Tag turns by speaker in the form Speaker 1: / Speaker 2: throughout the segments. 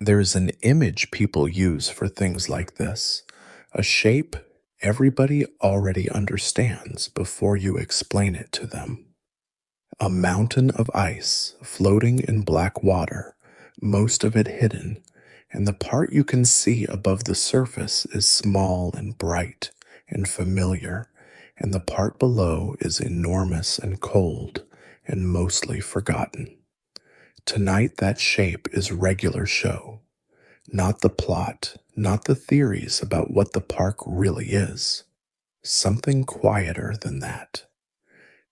Speaker 1: There's an image people use for things like this, a shape everybody already understands before you explain it to them. A mountain of ice floating in black water, most of it hidden, and the part you can see above the surface is small and bright and familiar, and the part below is enormous and cold and mostly forgotten. Tonight, that shape is regular show, not the plot, not the theories about what the park really is. Something quieter than that.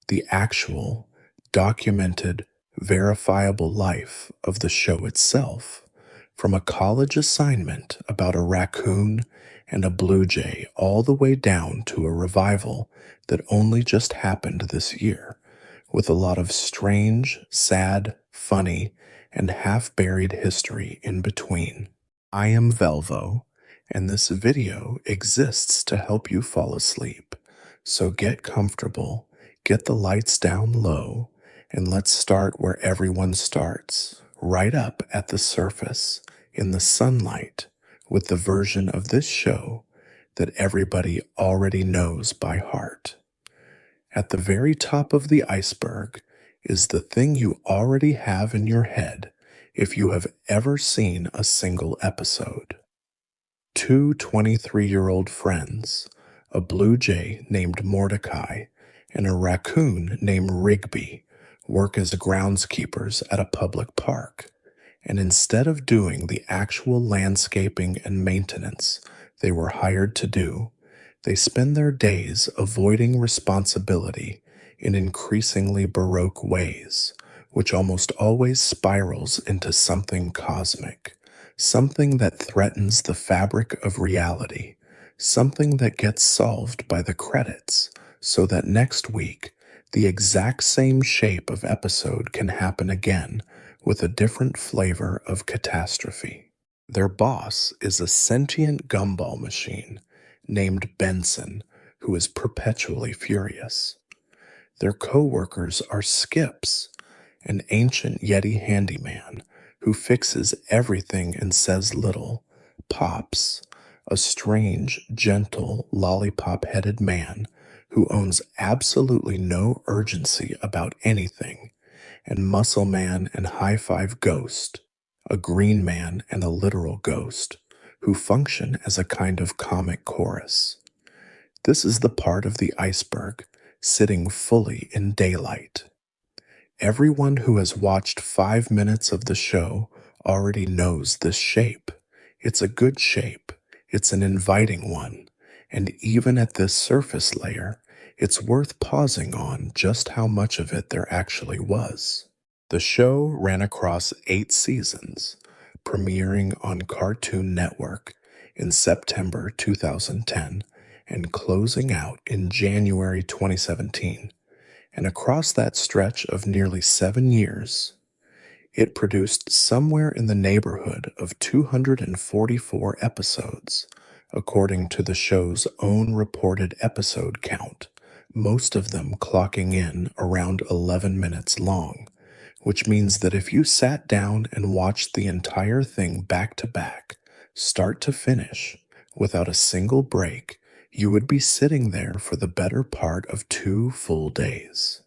Speaker 1: The actual, documented, verifiable life of the show itself, from a college assignment about a raccoon and a blue jay all the way down to a revival that only just happened this year, with a lot of strange, sad, funny, and half-buried history in between. I am Velvo, and this video exists to help you fall asleep. So get comfortable, get the lights down low, and let's start where everyone starts, right up at the surface, in the sunlight, with the version of this show that everybody already knows by heart. At the very top of the iceberg is the thing you already have in your head if you have ever seen a single episode. Two 23-year-old friends, a blue jay named Mordecai and a raccoon named Rigby, work as groundskeepers at a public park. And instead of doing the actual landscaping and maintenance they were hired to do, they spend their days avoiding responsibility in increasingly baroque ways, which almost always spirals into something cosmic, something that threatens the fabric of reality, something that gets solved by the credits, so that next week, the exact same shape of episode can happen again with a different flavor of catastrophe. Their boss is a sentient gumball machine named Benson, who is perpetually furious. Their co-workers are Skips, an ancient Yeti handyman who fixes everything and says little, Pops, a strange, gentle, lollipop-headed man who owns absolutely no urgency about anything, and Muscle Man and High Five Ghost, a green man and a literal ghost, who function as a kind of comic chorus. This is the part of the iceberg sitting fully in daylight. Everyone who has watched 5 minutes of the show already knows this shape. It's a good shape. It's an inviting one. And even at this surface layer, it's worth pausing on just how much of it there actually was. The show ran across 8 seasons, premiering on Cartoon Network in September 2010 and closing out in January 2017. And across that stretch of nearly 7 years, it produced somewhere in the neighborhood of 244 episodes, according to the show's own reported episode count, most of them clocking in around 11 minutes long, which means that if you sat down and watched the entire thing back to back, start to finish, without a single break, you would be sitting there for the better part of 2 full days.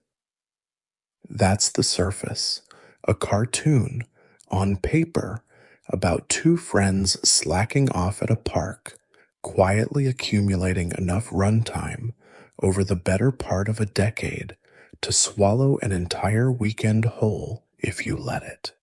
Speaker 1: That's The Surface, a cartoon, on paper, about 2 friends slacking off at a park, quietly accumulating enough runtime over the better part of a decade to swallow an entire weekend whole if you let it.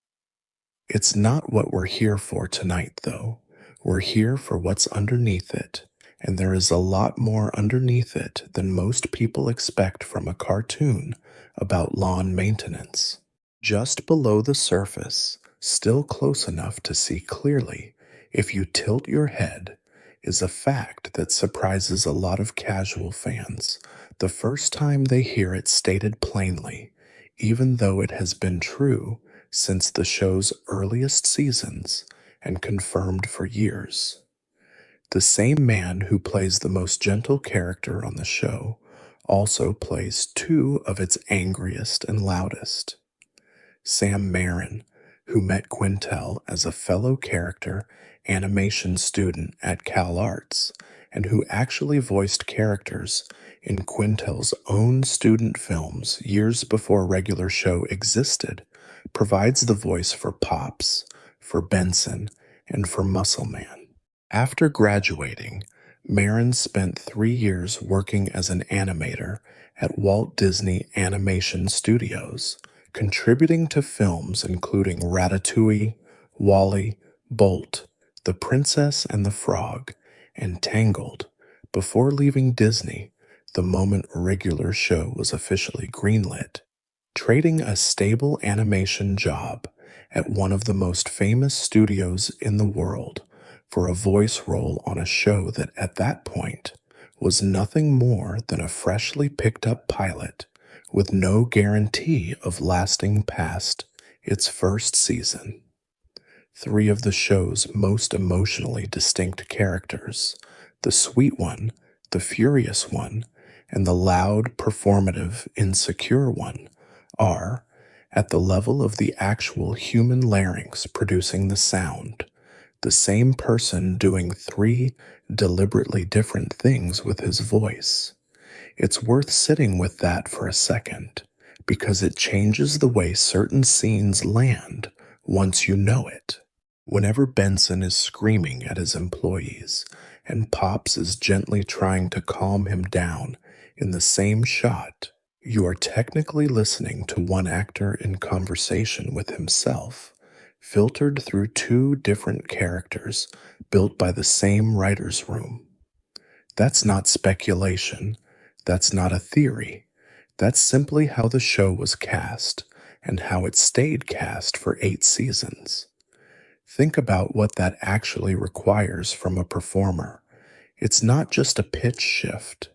Speaker 1: It's not what we're here for tonight, though. We're here for what's underneath it, and there is a lot more underneath it than most people expect from a cartoon about lawn maintenance. Just below the surface, still close enough to see clearly, if you tilt your head, is a fact that surprises a lot of casual fans the first time they hear it stated plainly, even though it has been true since the show's earliest seasons and confirmed for years. The same man who plays the most gentle character on the show also plays 2 of its angriest and loudest. Sam Marin, who met Quintel as a fellow character animation student at CalArts and who actually voiced characters in Quintel's own student films years before a regular show existed, provides the voice for Pops, for Benson, and for Muscle Man. After graduating, Marin spent 3 years working as an animator at Walt Disney Animation Studios, contributing to films including Ratatouille, Wall-E, Bolt, The Princess and the Frog, and Tangled, before leaving Disney the moment a regular show was officially greenlit. Trading a stable animation job at one of the most famous studios in the world for a voice role on a show that at that point was nothing more than a freshly picked up pilot with no guarantee of lasting past its first season. Three of the show's most emotionally distinct characters, the sweet one, the furious one, and the loud, performative, insecure one, are, at the level of the actual human larynx producing the sound, the same person doing three deliberately different things with his voice. It's worth sitting with that for a second, because it changes the way certain scenes land once you know it. Whenever Benson is screaming at his employees and Pops is gently trying to calm him down in the same shot, you are technically listening to one actor in conversation with himself, filtered through two different characters built by the same writer's room. That's not speculation. That's not a theory. That's simply how the show was cast and how it stayed cast for 8 seasons. Think about what that actually requires from a performer. It's not just a pitch shift.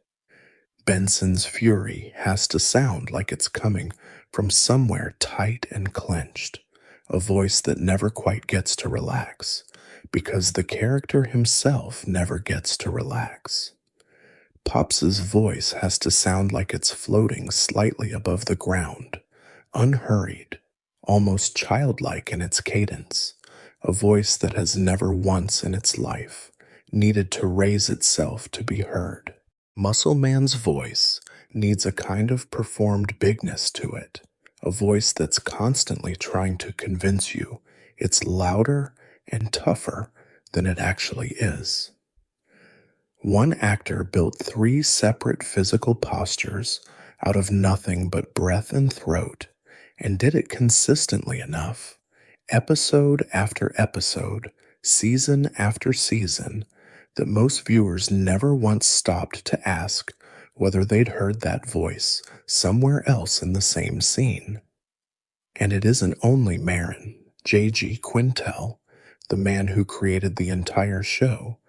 Speaker 1: Benson's fury has to sound like it's coming from somewhere tight and clenched, a voice that never quite gets to relax, because the character himself never gets to relax. Pops's voice has to sound like it's floating slightly above the ground, unhurried, almost childlike in its cadence, a voice that has never once in its life needed to raise itself to be heard. Muscle Man's voice needs a kind of performed bigness to it, a voice that's constantly trying to convince you it's louder and tougher than it actually is. One actor built 3 separate physical postures out of nothing but breath and throat, and did it consistently enough, episode after episode, season after season, that most viewers never once stopped to ask whether they'd heard that voice somewhere else in the same scene. And it isn't only Marin, J.G. Quintel, the man who created the entire show,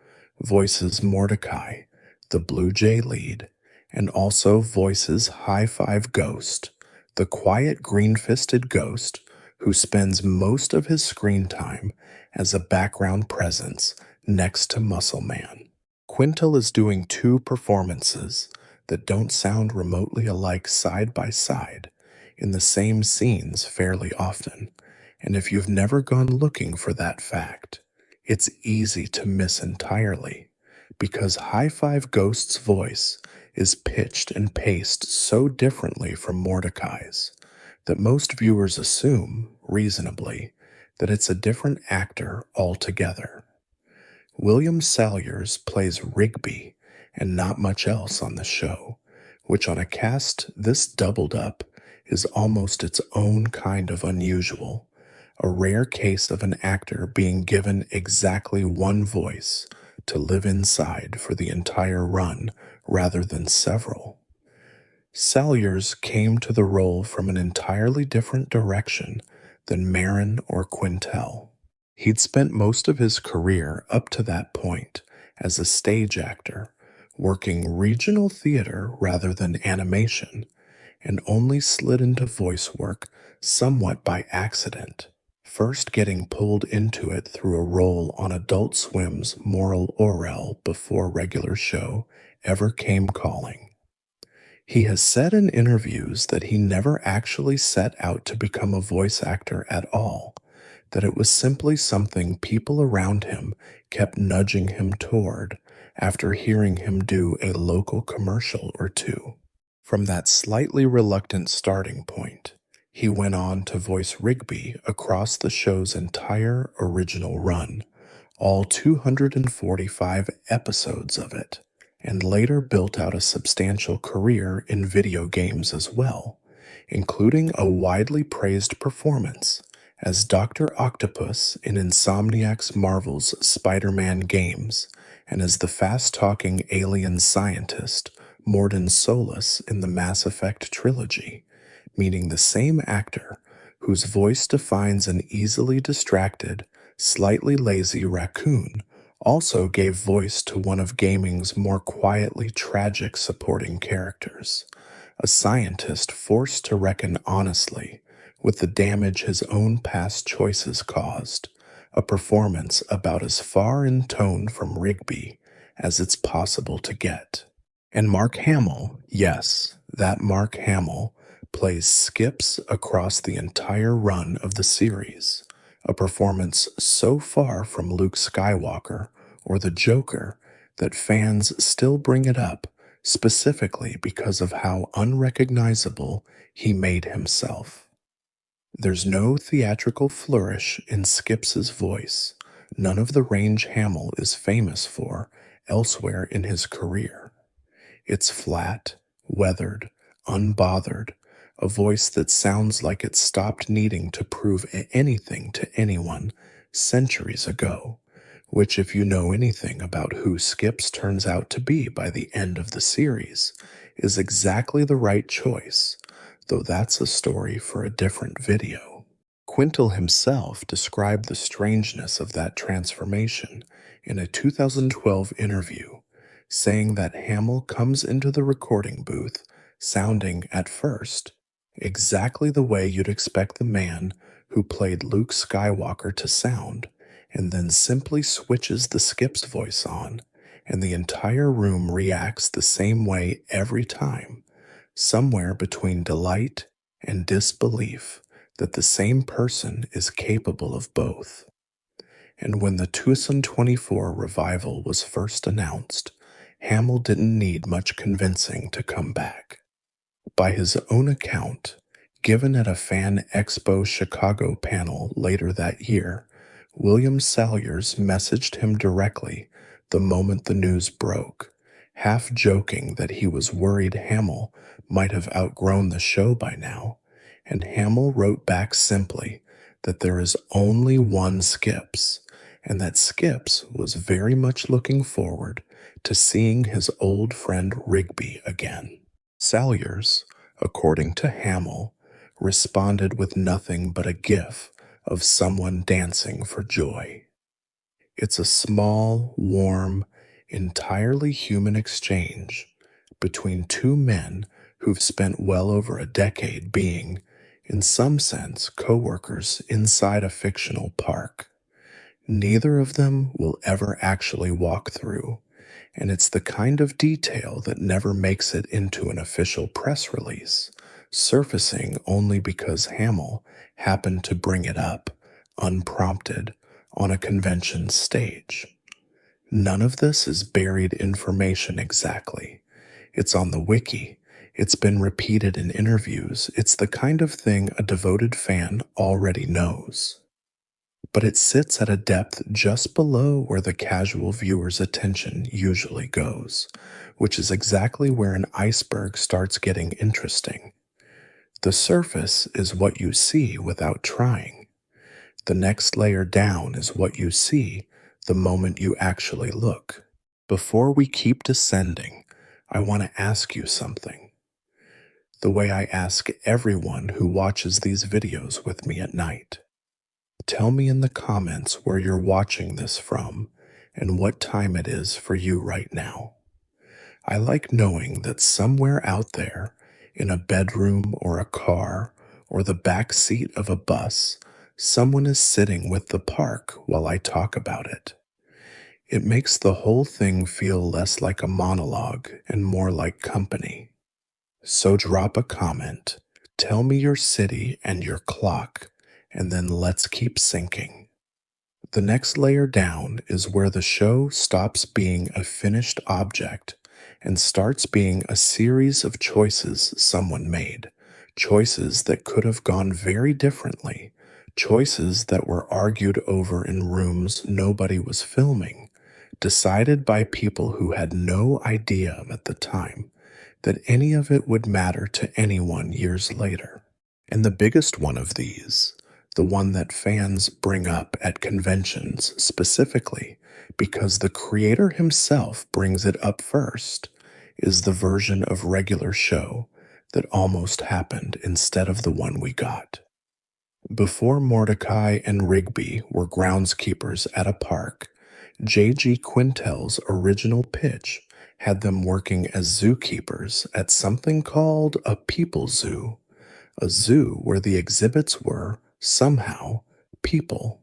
Speaker 1: voices Mordecai, the Blue Jay lead, and also voices High Five Ghost, the quiet green-fisted ghost who spends most of his screen time as a background presence next to Muscle Man. Quintel is doing 2 performances that don't sound remotely alike side by side in the same scenes fairly often, and if you've never gone looking for that fact, it's easy to miss entirely, because High Five Ghost's voice is pitched and paced so differently from Mordecai's that most viewers assume, reasonably, that it's a different actor altogether. William Salyers plays Rigby and not much else on the show, which on a cast this doubled up is almost its own kind of unusual, a rare case of an actor being given exactly one voice to live inside for the entire run rather than several. Salyers came to the role from an entirely different direction than Marin or Quintel. He'd spent most of his career up to that point as a stage actor, working regional theater rather than animation, and only slid into voice work somewhat by accident, first getting pulled into it through a role on Adult Swim's Moral Orel before regular show ever came calling. He has said in interviews that he never actually set out to become a voice actor at all, that it was simply something people around him kept nudging him toward after hearing him do a local commercial or two. From that slightly reluctant starting point, he went on to voice Rigby across the show's entire original run, all 245 episodes of it, and later built out a substantial career in video games as well, including a widely praised performance as Dr. Octopus in Insomniac's Marvel's Spider-Man games, and as the fast-talking alien scientist Mordin Solus in the Mass Effect trilogy, meaning the same actor whose voice defines an easily distracted, slightly lazy raccoon also gave voice to one of gaming's more quietly tragic supporting characters, a scientist forced to reckon honestly with the damage his own past choices caused, a performance about as far in tone from Rigby as it's possible to get. And Mark Hamill, yes, that Mark Hamill, plays Skips across the entire run of the series, a performance so far from Luke Skywalker or the Joker that fans still bring it up specifically because of how unrecognizable he made himself. There's no theatrical flourish in Skips's voice, none of the range Hamill is famous for elsewhere in his career. It's flat, weathered, unbothered, a voice that sounds like it stopped needing to prove anything to anyone centuries ago, which, if you know anything about who Skips turns out to be by the end of the series, is exactly the right choice, though that's a story for a different video. Quintel himself described the strangeness of that transformation in a 2012 interview, saying that Hamill comes into the recording booth sounding, at first, exactly the way you'd expect the man who played Luke Skywalker to sound, and then simply switches the Skip's voice on, and the entire room reacts the same way every time, somewhere between delight and disbelief that the same person is capable of both. And when the 2024 revival was first announced, Hamill didn't need much convincing to come back. By his own account, given at a Fan Expo Chicago panel later that year, William Salyers messaged him directly the moment the news broke, half joking that he was worried Hamill might have outgrown the show by now, and Hamill wrote back simply that there is only one Skips, and that Skips was very much looking forward to seeing his old friend Rigby again. Salyers, according to Hamill, responded with nothing but a gif of someone dancing for joy. It's a small, warm, entirely human exchange between two men who've spent well over a decade being, in some sense, co-workers inside a fictional park. Neither of them will ever actually walk through, and it's the kind of detail that never makes it into an official press release, surfacing only because Hamill happened to bring it up, unprompted, on a convention stage. None of this is buried information exactly. It's on the wiki. It's been repeated in interviews. It's the kind of thing a devoted fan already knows. But it sits at a depth just below where the casual viewer's attention usually goes, which is exactly where an iceberg starts getting interesting. The surface is what you see without trying. The next layer down is what you see the moment you actually look. Before we keep descending, I want to ask you something. The way I ask everyone who watches these videos with me at night. Tell me in the comments where you're watching this from and what time it is for you right now. I like knowing that somewhere out there, in a bedroom or a car or the back seat of a bus, someone is sitting with the park while I talk about it. It makes the whole thing feel less like a monologue and more like company. So drop a comment, tell me your city and your clock, and then let's keep sinking. The next layer down is where the show stops being a finished object and starts being a series of choices someone made. Choices that could have gone very differently. Choices that were argued over in rooms nobody was filming. Decided by people who had no idea at the time that any of it would matter to anyone years later. And the biggest one of these, the one that fans bring up at conventions specifically because the creator himself brings it up first, is the version of regular show that almost happened instead of the one we got. Before Mordecai and Rigby were groundskeepers at a park, J.G. Quintel's original pitch had them working as zookeepers at something called a people zoo, a zoo where the exhibits were, somehow, people.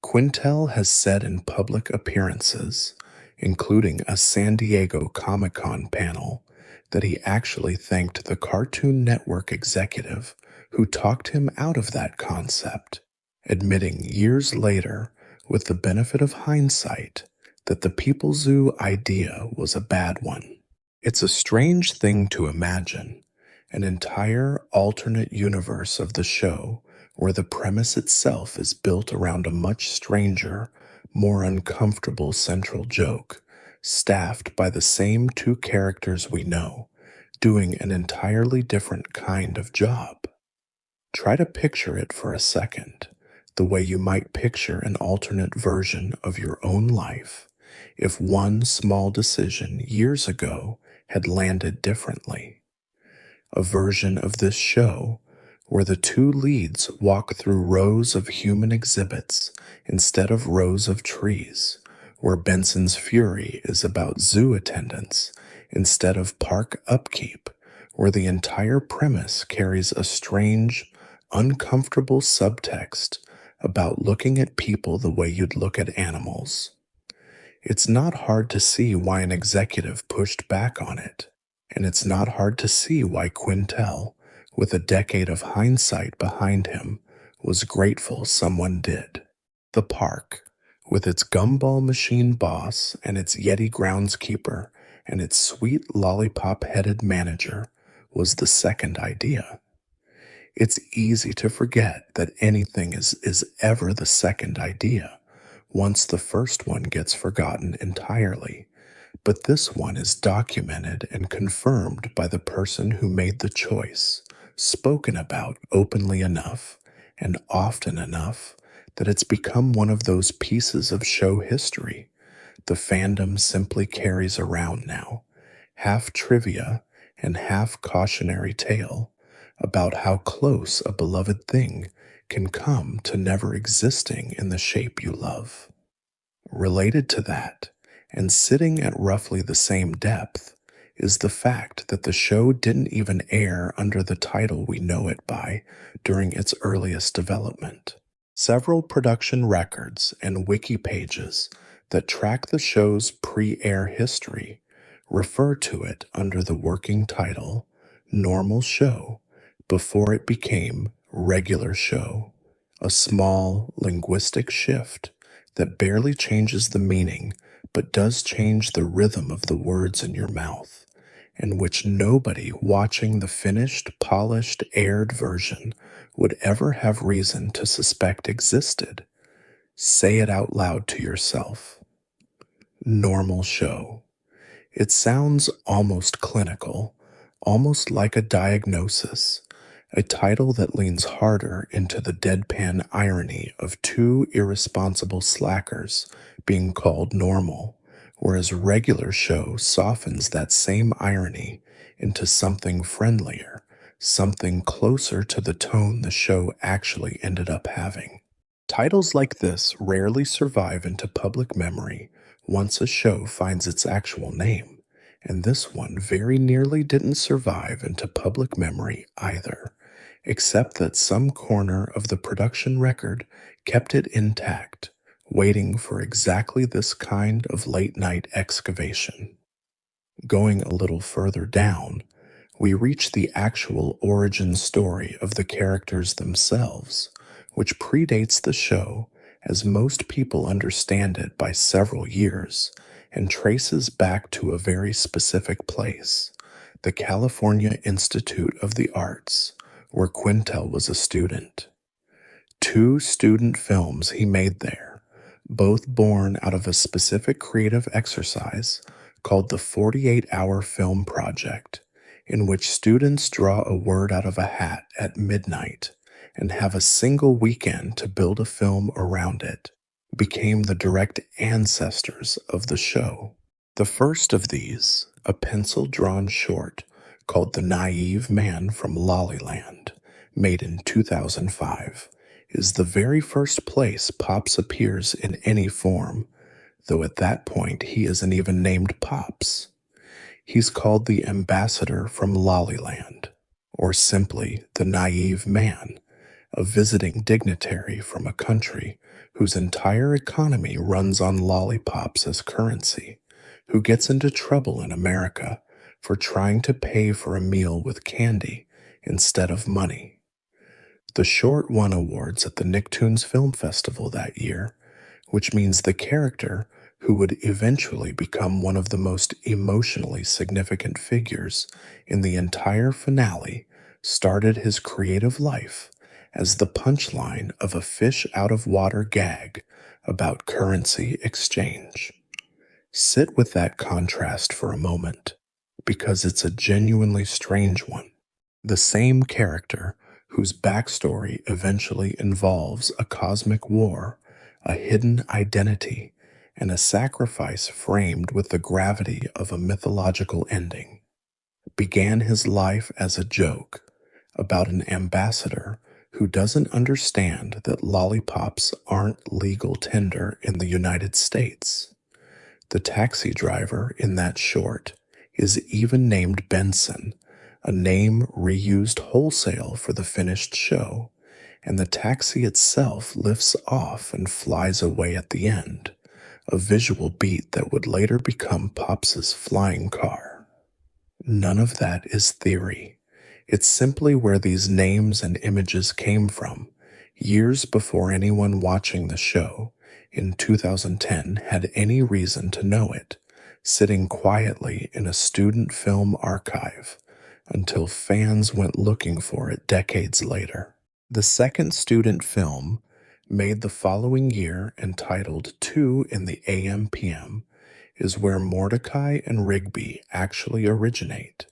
Speaker 1: Quintel has said in public appearances, including a San Diego Comic-Con panel, that he actually thanked the Cartoon Network executive who talked him out of that concept, admitting years later, with the benefit of hindsight, that the People Zoo idea was a bad one. It's a strange thing to imagine, an entire alternate universe of the show where the premise itself is built around a much stranger, more uncomfortable central joke, staffed by the same two characters we know, doing an entirely different kind of job. Try to picture it for a second, the way you might picture an alternate version of your own life if one small decision years ago had landed differently. A version of this show where the two leads walk through rows of human exhibits instead of rows of trees, where Benson's Fury is about zoo attendance instead of park upkeep, where the entire premise carries a strange, uncomfortable subtext about looking at people the way you'd look at animals. It's not hard to see why an executive pushed back on it, and it's not hard to see why Quintel, with a decade of hindsight behind him, was grateful someone did. The park, with its gumball machine boss and its Yeti groundskeeper and its sweet lollipop-headed manager, was the second idea. It's easy to forget that anything is ever the second idea once the first one gets forgotten entirely. But this one is documented and confirmed by the person who made the choice, spoken about openly enough and often enough that it's become one of those pieces of show history the fandom simply carries around now, half trivia and half cautionary tale about how close a beloved thing can come to never existing in the shape you love. Related to that, and sitting at roughly the same depth, is the fact that the show didn't even air under the title we know it by during its earliest development. Several production records and wiki pages that track the show's pre-air history refer to it under the working title Normal Show before it became Regular Show, a small linguistic shift that barely changes the meaning but does change the rhythm of the words in your mouth, and which nobody watching the finished, polished, aired version would ever have reason to suspect existed. Say it out loud to yourself. Normal Show. It sounds almost clinical, almost like a diagnosis, a title that leans harder into the deadpan irony of two irresponsible slackers being called normal, whereas Regular Show softens that same irony into something friendlier, something closer to the tone the show actually ended up having. Titles like this rarely survive into public memory once a show finds its actual name, and this one very nearly didn't survive into public memory either, except that some corner of the production record kept it intact, waiting for exactly this kind of late-night excavation. Going a little further down, we reach the actual origin story of the characters themselves, which predates the show as most people understand it by several years and traces back to a very specific place, the California Institute of the Arts, where Quintel was a student. Two student films he made there, both born out of a specific creative exercise called the 48-Hour Film Project, in which students draw a word out of a hat at midnight and have a single weekend to build a film around it, became the direct ancestors of the show. The first of these, a pencil-drawn short called The Naive Man from Lollyland, made in 2005, is the very first place Pops appears in any form, though at that point he isn't even named Pops. He's called the Ambassador from Lollyland, or simply the Naive Man, a visiting dignitary from a country whose entire economy runs on lollipops as currency, who gets into trouble in America for trying to pay for a meal with candy instead of money. The short won awards at the Nicktoons Film Festival that year, which means the character, who would eventually become one of the most emotionally significant figures in the entire finale, started his creative life as the punchline of a fish-out-of-water gag about currency exchange. Sit with that contrast for a moment, because it's a genuinely strange one. The same character, whose backstory eventually involves a cosmic war, a hidden identity, and a sacrifice framed with the gravity of a mythological ending, began his life as a joke about an ambassador who doesn't understand that lollipops aren't legal tender in the United States. The taxi driver in that short is even named Benson, a name reused wholesale for the finished show, and the taxi itself lifts off and flies away at the end, a visual beat that would later become Pops's flying car. None of that is theory. It's simply where these names and images came from, years before anyone watching the show in 2010 had any reason to know it, sitting quietly in a student film archive until fans went looking for it decades later. The second student film, made the following year entitled 2 in the AM/PM, is where Mordecai and Rigby actually originate,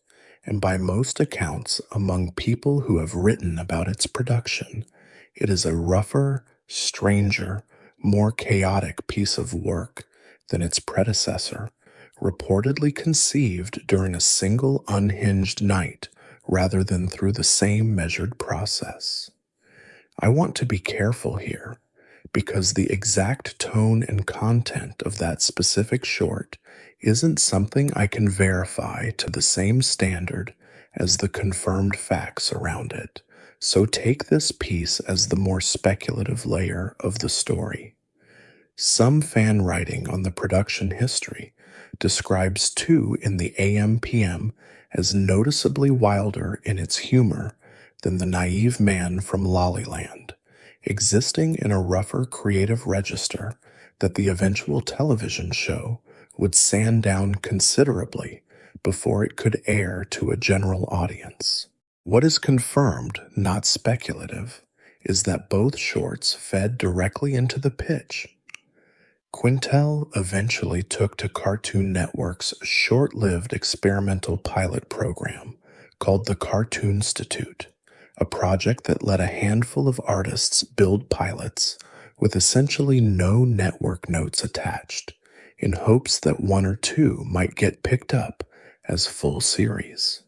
Speaker 1: and by most accounts among people who have written about its production, it is a rougher, stranger, more chaotic piece of work than its predecessor, reportedly conceived during a single unhinged night rather than through the same measured process. I want to be careful here, because the exact tone and content of that specific short isn't something I can verify to the same standard as the confirmed facts around it, so take this piece as the more speculative layer of the story. Some fan writing on the production history describes 2 in the AM/PM as noticeably wilder in its humor than The Naive Man from Lollyland, existing in a rougher creative register that the eventual television show would sand down considerably before it could air to a general audience. What is confirmed, not speculative, is that both shorts fed directly into the pitch. Quintel eventually took to Cartoon Network's short-lived experimental pilot program called the Cartoon Institute, a project that let a handful of artists build pilots with essentially no network notes attached, in hopes that one or two might get picked up as full series.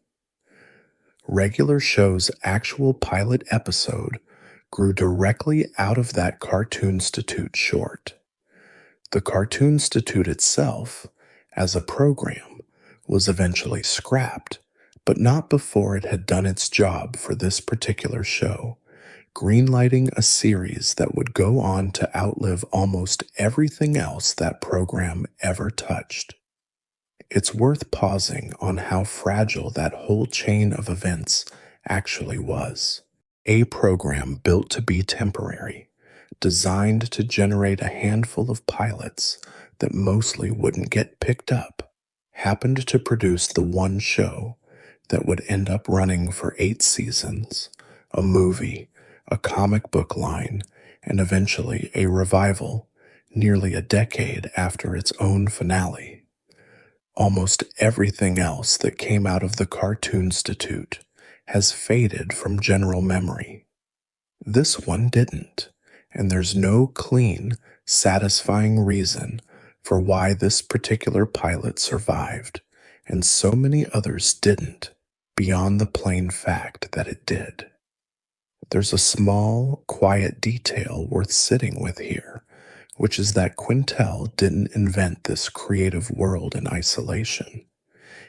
Speaker 1: Regular show's actual pilot episode grew directly out of that Cartoon Institute short. The Cartoon Institute itself, as a program, was eventually scrapped, but not before it had done its job for this particular show, greenlighting a series that would go on to outlive almost everything else that program ever touched. It's worth pausing on how fragile that whole chain of events actually was. A program built to be temporary, designed to generate a handful of pilots that mostly wouldn't get picked up, happened to produce the one show that would end up running for 8 seasons, a movie, a comic book line, and eventually a revival nearly a decade after its own finale. Almost everything else that came out of the Cartoon Institute has faded from general memory. This one didn't, and there's no clean, satisfying reason for why this particular pilot survived and so many others didn't, beyond the plain fact that it did. There's a small, quiet detail worth sitting with here, which is that Quintel didn't invent this creative world in isolation.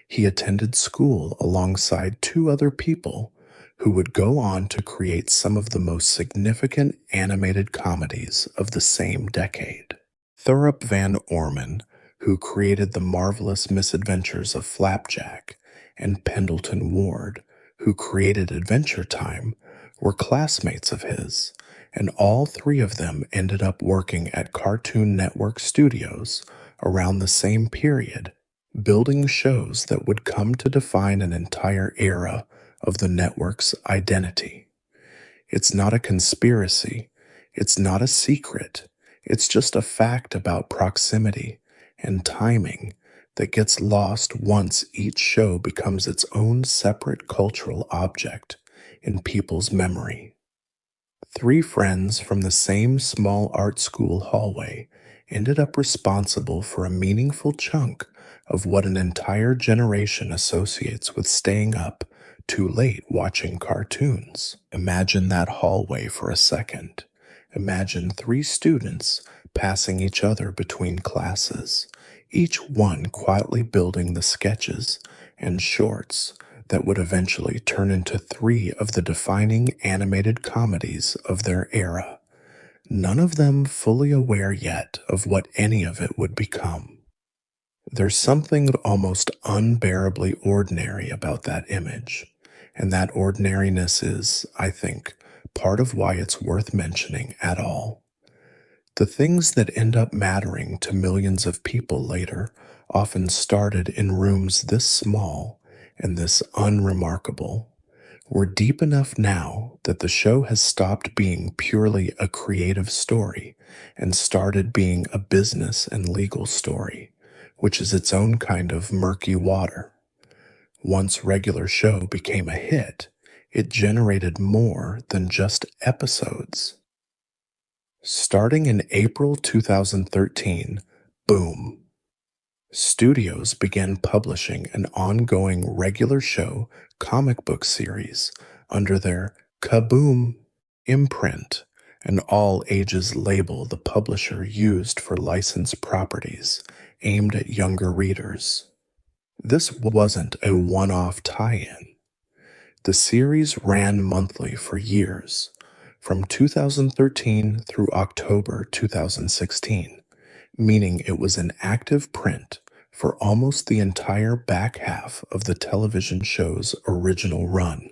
Speaker 1: He attended school alongside 2 other people who would go on to create some of the most significant animated comedies of the same decade. Thorup Van Orman, who created The Marvelous Misadventures of Flapjack, and Pendleton Ward, who created Adventure Time, were classmates of his, and all 3 of them ended up working at Cartoon Network Studios around the same period, building shows that would come to define an entire era of the network's identity. It's not a conspiracy, it's not a secret, it's just a fact about proximity and timing that gets lost once each show becomes its own separate cultural object in people's memory. 3 friends from the same small art school hallway ended up responsible for a meaningful chunk of what an entire generation associates with staying up too late watching cartoons. Imagine that hallway for a second. Imagine 3 students passing each other between classes, each one quietly building the sketches and shorts that would eventually turn into 3 of the defining animated comedies of their era, none of them fully aware yet of what any of it would become. There's something almost unbearably ordinary about that image, and that ordinariness is, I think, part of why it's worth mentioning at all. The things that end up mattering to millions of people later often started in rooms this small and this unremarkable. We're deep enough now that the show has stopped being purely a creative story and started being a business and legal story, which is its own kind of murky water. Once regular show became a hit, it generated more than just episodes. Starting in April 2013, boom. Studios began publishing an ongoing regular show comic book series under their Kaboom imprint, an all ages label the publisher used for licensed properties aimed at younger readers. This wasn't a one off tie in. The series ran monthly for years, from 2013 through October 2016, meaning it was an active print for almost the entire back half of the television show's original run,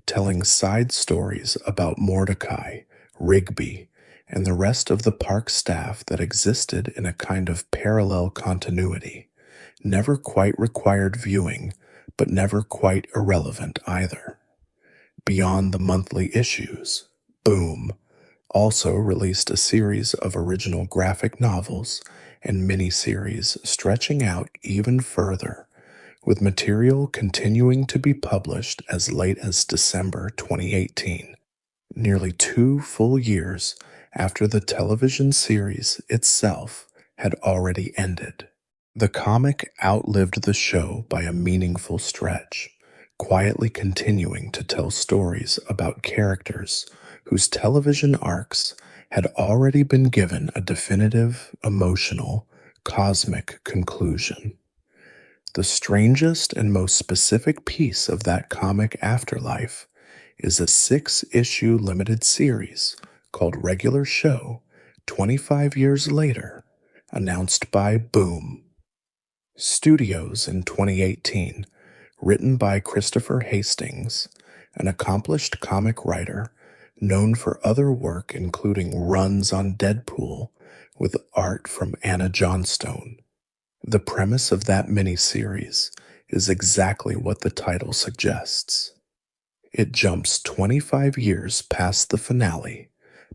Speaker 1: telling side stories about Mordecai, Rigby, and the rest of the park staff that existed in a kind of parallel continuity, never quite required viewing, but never quite irrelevant either. Beyond the monthly issues, Boom also released a series of original graphic novels and miniseries stretching out even further, with material continuing to be published as late as December 2018, nearly 2 full years after the television series itself had already ended. The comic outlived the show by a meaningful stretch, quietly continuing to tell stories about characters whose television arcs had already been given a definitive, emotional, cosmic conclusion. The strangest and most specific piece of that comic afterlife is a 6-issue limited series called Regular Show, 25 years later, announced by Boom Studios in 2018, written by Christopher Hastings, an accomplished comic writer known for other work including runs on Deadpool with art from Anna Johnstone. The premise of that miniseries is exactly what the title suggests. It jumps 25 years past the finale,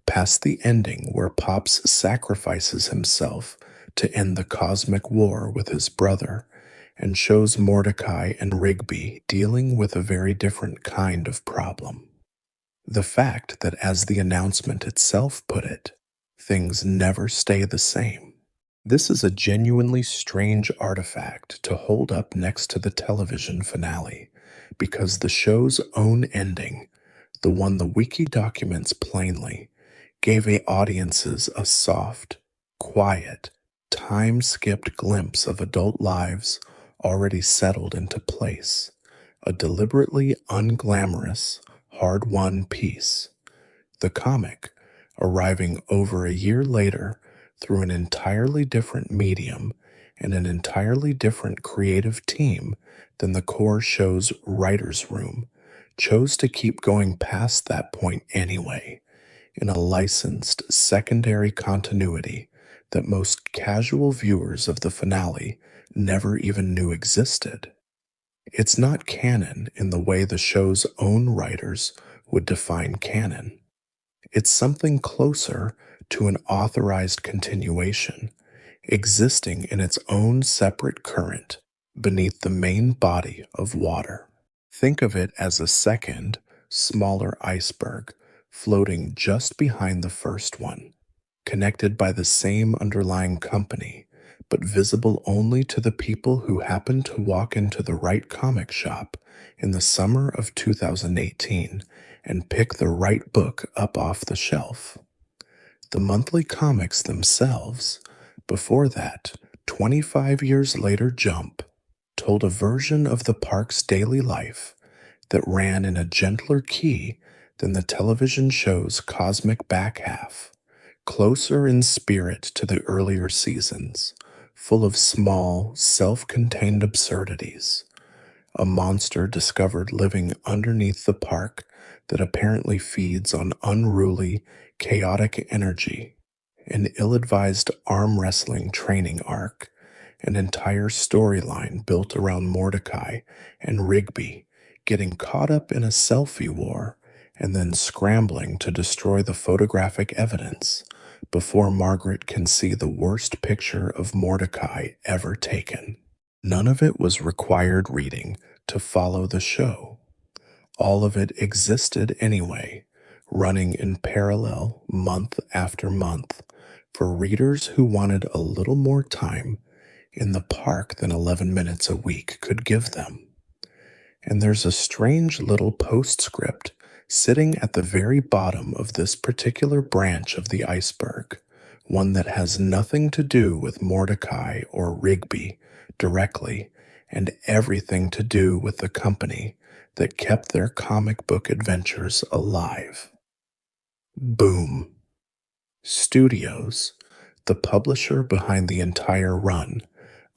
Speaker 1: past the ending where Pops sacrifices himself to end the cosmic war with his brother, and shows Mordecai and Rigby dealing with a very different kind of problem. The fact that, as the announcement itself put it, things never stay the same. This is a genuinely strange artifact to hold up next to the television finale, because the show's own ending, the one the wiki documents plainly, gave audiences a soft, quiet, time-skipped glimpse of adult lives already settled into place, a deliberately unglamorous, hard-won piece. The comic, arriving over a year later through an entirely different medium and an entirely different creative team than the core show's writer's room, chose to keep going past that point anyway, in a licensed secondary continuity that most casual viewers of the finale never even knew existed. It's not canon in the way the show's own writers would define canon. It's something closer to an authorized continuation, existing in its own separate current beneath the main body of water. Think of it as a second, smaller iceberg floating just behind the first one, connected by the same underlying company, but visible only to the people who happen to walk into the right comic shop in the summer of 2018 and pick the right book up off the shelf. The monthly comics themselves, before that, 25 years later jump, told a version of the park's daily life that ran in a gentler key than the television show's cosmic back half, closer in spirit to the earlier seasons, full of small, self-contained absurdities. A monster discovered living underneath the park that apparently feeds on unruly, chaotic energy, an ill-advised arm wrestling training arc, an entire storyline built around Mordecai and Rigby getting caught up in a selfie war and then scrambling to destroy the photographic evidence before Margaret can see the worst picture of Mordecai ever taken. None of it was required reading to follow the show. All of it existed anyway, running in parallel month after month for readers who wanted a little more time in the park than 11 minutes a week could give them. And there's a strange little postscript sitting at the very bottom of this particular branch of the iceberg, one that has nothing to do with Mordecai or Rigby directly, and everything to do with the company that kept their comic book adventures alive. Boom. Studios, the publisher behind the entire run,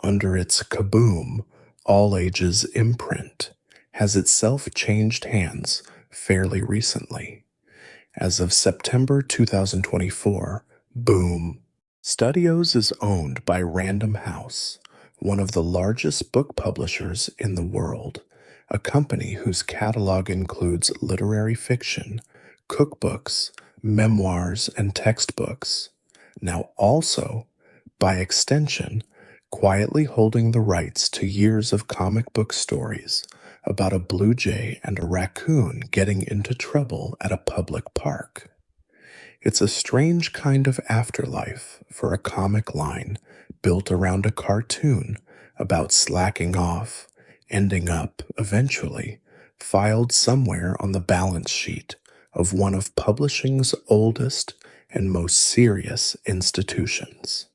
Speaker 1: under its Kaboom, all ages imprint, has itself changed hands fairly recently. As of September 2024, Boom Studios is owned by Random House, one of the largest book publishers in the world, a company whose catalog includes literary fiction, cookbooks, memoirs, and textbooks. Now also, by extension, quietly holding the rights to years of comic book stories about a blue jay and a raccoon getting into trouble at a public park. It's a strange kind of afterlife for a comic line built around a cartoon about slacking off, ending up, eventually, filed somewhere on the balance sheet of one of publishing's oldest and most serious institutions.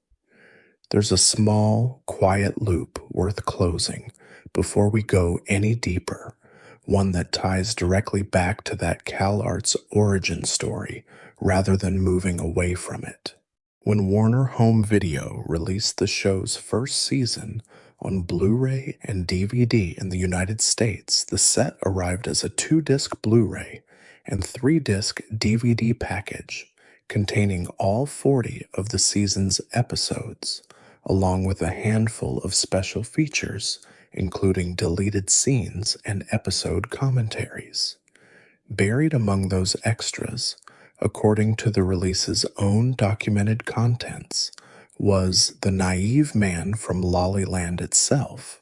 Speaker 1: There's a small, quiet loop worth closing before we go any deeper, one that ties directly back to that CalArts origin story rather than moving away from it. When Warner Home Video released the show's first season on Blu-ray and DVD in the United States, the set arrived as a 2-disc Blu-ray and 3-disc DVD package containing all 40 of the season's episodes, along with a handful of special features, including deleted scenes and episode commentaries. Buried among those extras, according to the release's own documented contents, was The Naive Man from Lollyland itself,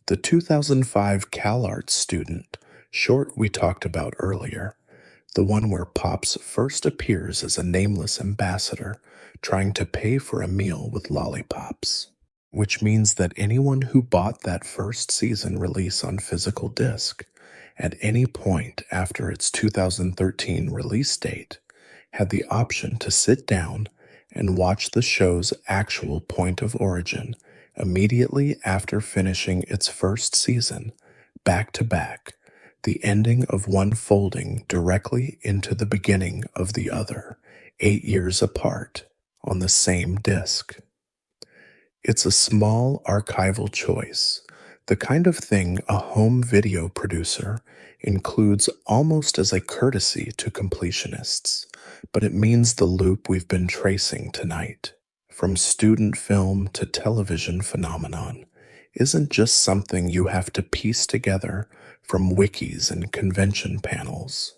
Speaker 1: the 2005 CalArts student short we talked about earlier, the one where Pops first appears as a nameless ambassador trying to pay for a meal with lollipops, which means that anyone who bought that first season release on physical disc at any point after its 2013 release date had the option to sit down and watch the show's actual point of origin immediately after finishing its first season, back to back, the ending of one folding directly into the beginning of the other, 8 years apart, on the same disc. It's a small archival choice, the kind of thing a home video producer includes almost as a courtesy to completionists, but it means the loop we've been tracing tonight, from student film to television phenomenon, isn't just something you have to piece together from wikis and convention panels.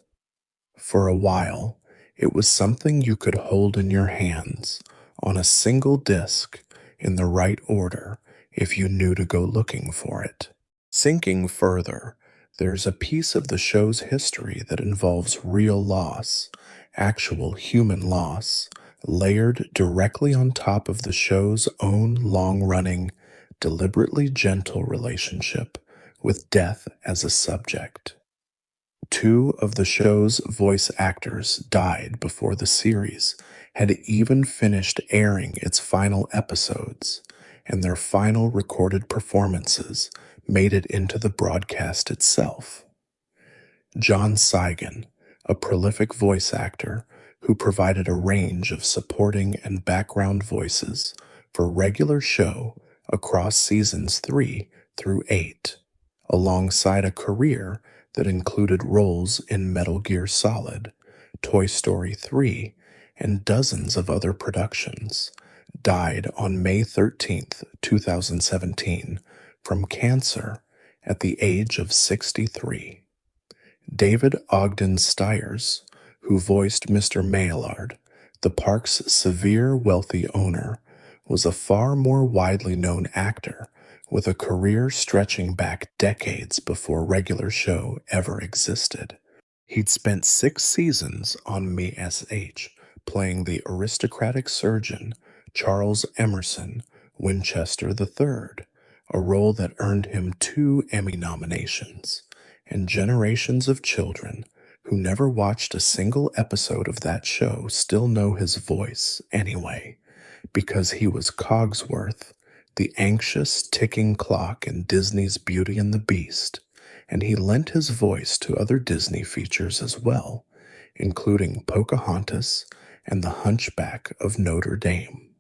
Speaker 1: For a while, it was something you could hold in your hands on a single disc in the right order if you knew to go looking for it. Sinking further, there's a piece of the show's history that involves real loss, actual human loss, layered directly on top of the show's own long-running, deliberately gentle relationship with death as a subject. 2 of the show's voice actors died before the series had even finished airing its final episodes, and their final recorded performances made it into the broadcast itself. John Seigan, a prolific voice actor who provided a range of supporting and background voices for regular show across seasons 3 through 8, alongside a career that included roles in Metal Gear Solid, Toy Story 3, and dozens of other productions, died on May 13th, 2017, from cancer at the age of 63. David Ogden Stiers, who voiced Mr. Maillard, the park's severe wealthy owner, was a far more widely known actor with a career stretching back decades before regular show ever existed. He'd spent 6 seasons on Me S.H., playing the aristocratic surgeon Charles Emerson Winchester III, a role that earned him 2 Emmy nominations, and generations of children who never watched a single episode of that show still know his voice anyway, because he was Cogsworth, the anxious ticking clock in Disney's Beauty and the Beast, and he lent his voice to other Disney features as well, including Pocahontas and The Hunchback of Notre Dame.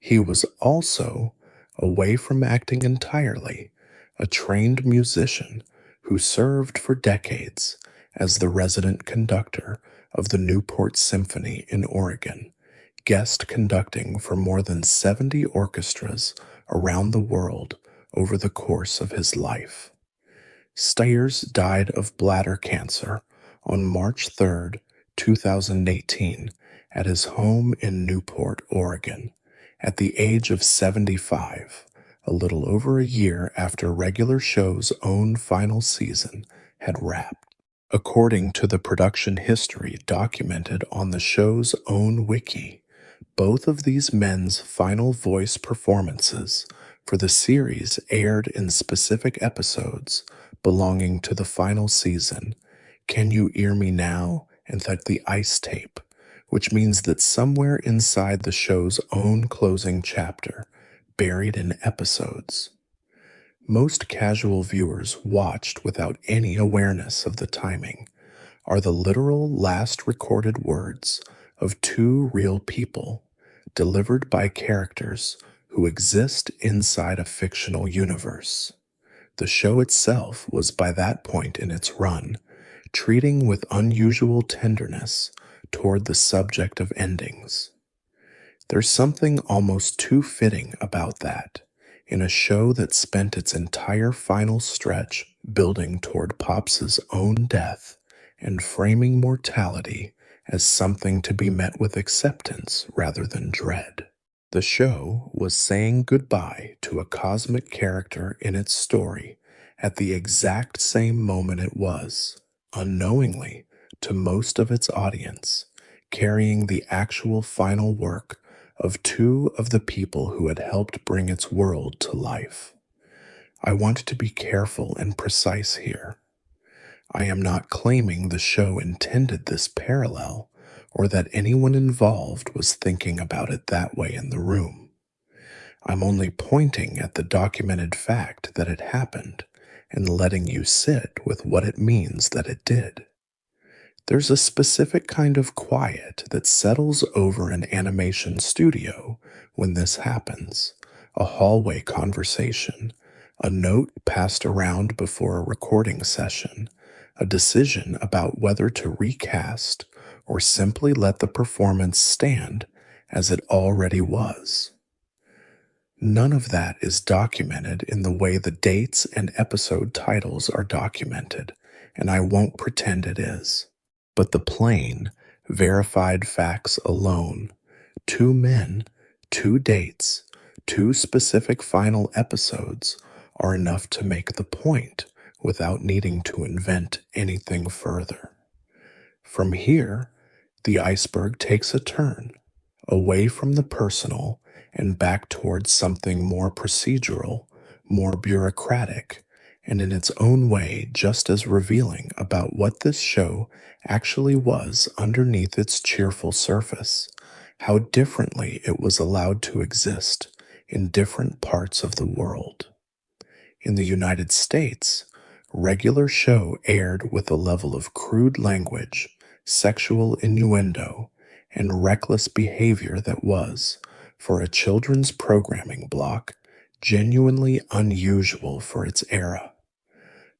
Speaker 1: He was also, away from acting entirely, a trained musician who served for decades as the resident conductor of the Newport Symphony in Oregon, guest conducting for more than 70 orchestras around the world over the course of his life. Stiers died of bladder cancer on March 3, 2018, at his home in Newport, Oregon, at the age of 75, a little over a year after regular show's own final season had wrapped. According to the production history documented on the show's own wiki, both of these men's final voice performances for the series aired in specific episodes belonging to the final season, Can You Ear Me Now? And the Ice Tape, which means that somewhere inside the show's own closing chapter, buried in episodes, most casual viewers watched without any awareness of the timing, are the literal last recorded words of 2 real people, delivered by characters who exist inside a fictional universe. The show itself was by that point in its run treating with unusual tenderness toward the subject of endings. There's something almost too fitting about that in a show that spent its entire final stretch building toward Pops's own death and framing mortality as something to be met with acceptance rather than dread. The show was saying goodbye to a cosmic character in its story at the exact same moment it was, unknowingly, to most of its audience, carrying the actual final work of two of the people who had helped bring its world to life. I want to be careful and precise here. I am not claiming the show intended this parallel or that anyone involved was thinking about it that way in the room. I'm only pointing at the documented fact that it happened and letting you sit with what it means that it did. There's a specific kind of quiet that settles over an animation studio when this happens, a hallway conversation, a note passed around before a recording session, a decision about whether to recast or simply let the performance stand as it already was. None of that is documented in the way the dates and episode titles are documented, and I won't pretend it is. But the plain, verified facts alone, 2 men, 2 dates, 2 specific final episodes, are enough to make the point without needing to invent anything further. From here, the iceberg takes a turn, away from the personal and back towards something more procedural, more bureaucratic, and in its own way just as revealing about what this show actually was underneath its cheerful surface, how differently it was allowed to exist in different parts of the world. In the United States, regular show aired with a level of crude language, sexual innuendo, and reckless behavior that was, for a children's programming block, genuinely unusual for its era.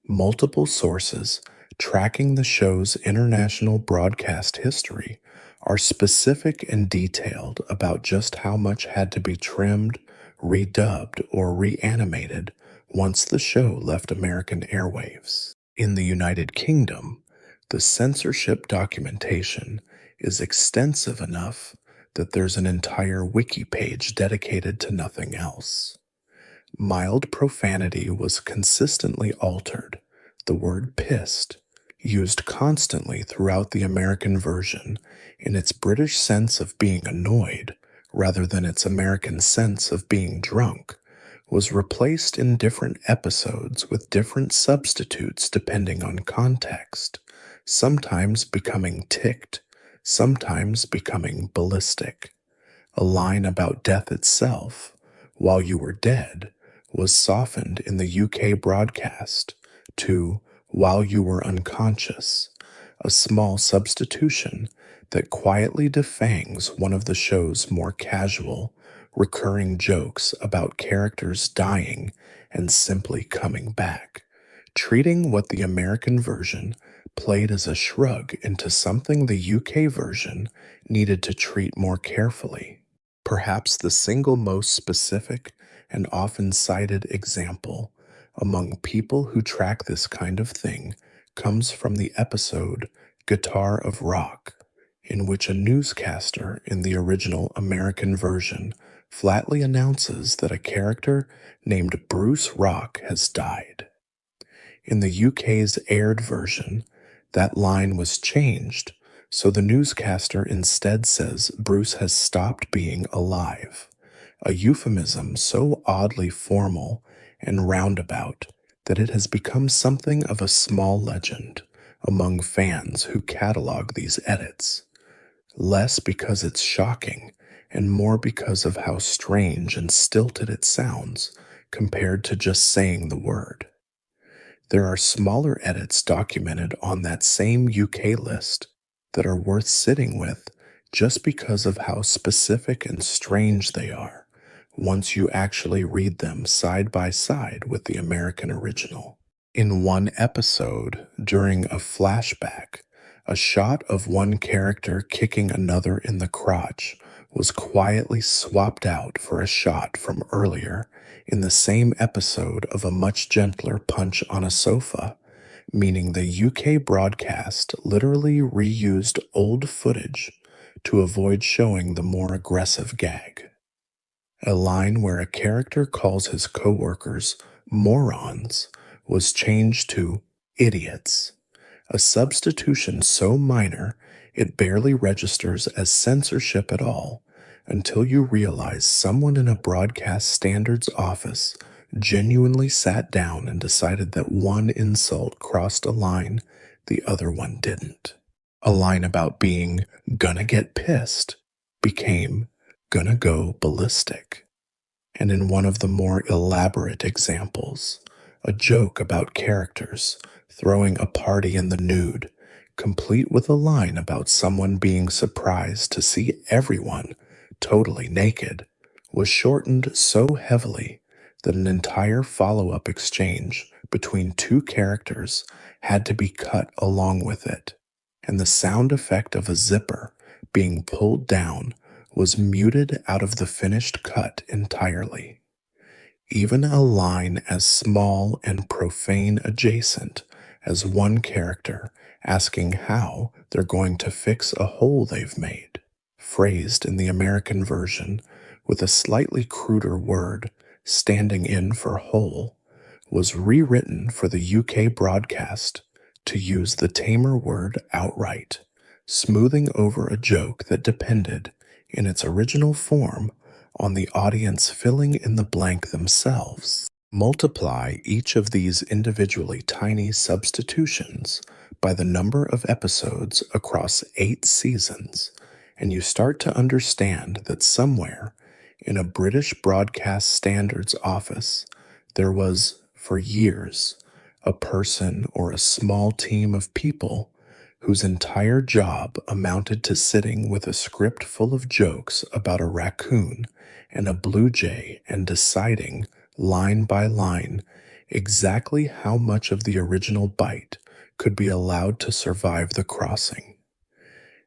Speaker 1: Multiple sources tracking the show's international broadcast history are specific and detailed about just how much had to be trimmed, redubbed, or reanimated once the show left American airwaves. In the United Kingdom, the censorship documentation is extensive enough that there's an entire wiki page dedicated to nothing else. Mild profanity was consistently altered, the word pissed, used constantly throughout the American version in its British sense of being annoyed rather than its American sense of being drunk, was replaced in different episodes with different substitutes depending on context, sometimes becoming ticked, sometimes becoming ballistic. A line about death itself, while you were dead, was softened in the UK broadcast to while you were unconscious, a small substitution that quietly defangs one of the show's more casual, recurring jokes about characters dying and simply coming back, treating what the American version played as a shrug into something the UK version needed to treat more carefully. Perhaps the single most specific and often cited example among people who track this kind of thing comes from the episode Guitar of Rock, in which a newscaster in the original American version flatly announces that a character named Bruce Rock has died. In the UK's aired version, that line was changed, so the newscaster instead says Bruce has stopped being alive, a euphemism so oddly formal and roundabout that it has become something of a small legend among fans who catalog these edits, less because it's shocking and more because of how strange and stilted it sounds compared to just saying the word. There are smaller edits documented on that same UK list that are worth sitting with just because of how specific and strange they are once you actually read them side by side with the American original. In one episode, during a flashback, a shot of one character kicking another in the crotch was quietly swapped out for a shot from earlier in the same episode of a much gentler punch on a sofa, meaning the UK broadcast literally reused old footage to avoid showing the more aggressive gag. A line where a character calls his coworkers morons was changed to idiots, a substitution so minor it barely registers as censorship at all until you realize someone in a broadcast standards office genuinely sat down and decided that one insult crossed a line the other one didn't. A line about being gonna get pissed became gonna go ballistic. And in one of the more elaborate examples, a joke about characters throwing a party in the nude, complete with a line about someone being surprised to see everyone totally naked, was shortened so heavily that an entire follow-up exchange between two characters had to be cut along with it, and the sound effect of a zipper being pulled down was muted out of the finished cut entirely. Even a line as small and profane adjacent as one character asking how they're going to fix a hole they've made, phrased in the American version with a slightly cruder word standing in for hole, was rewritten for the UK broadcast to use the tamer word outright, smoothing over a joke that depended, in its original form, on the audience filling in the blank themselves. Multiply each of these individually tiny substitutions by the number of episodes across 8 seasons, and you start to understand that somewhere in a British broadcast standards office, there was, for years, a person or a small team of people whose entire job amounted to sitting with a script full of jokes about a raccoon and a blue jay and deciding, line by line, exactly how much of the original bite could be allowed to survive the crossing.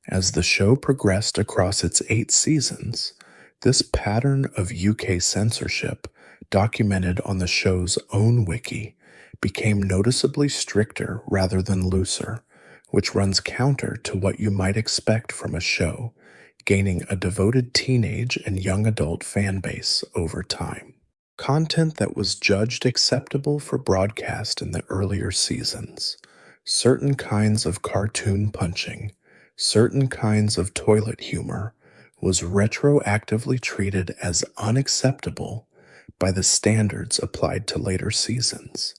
Speaker 1: As the show progressed across its 8 seasons, this pattern of UK censorship, documented on the show's own wiki, became noticeably stricter rather than looser, which runs counter to what you might expect from a show, gaining a devoted teenage and young adult fan base over time. Content that was judged acceptable for broadcast in the earlier seasons, certain kinds of cartoon punching, certain kinds of toilet humor, was retroactively treated as unacceptable by the standards applied to later seasons,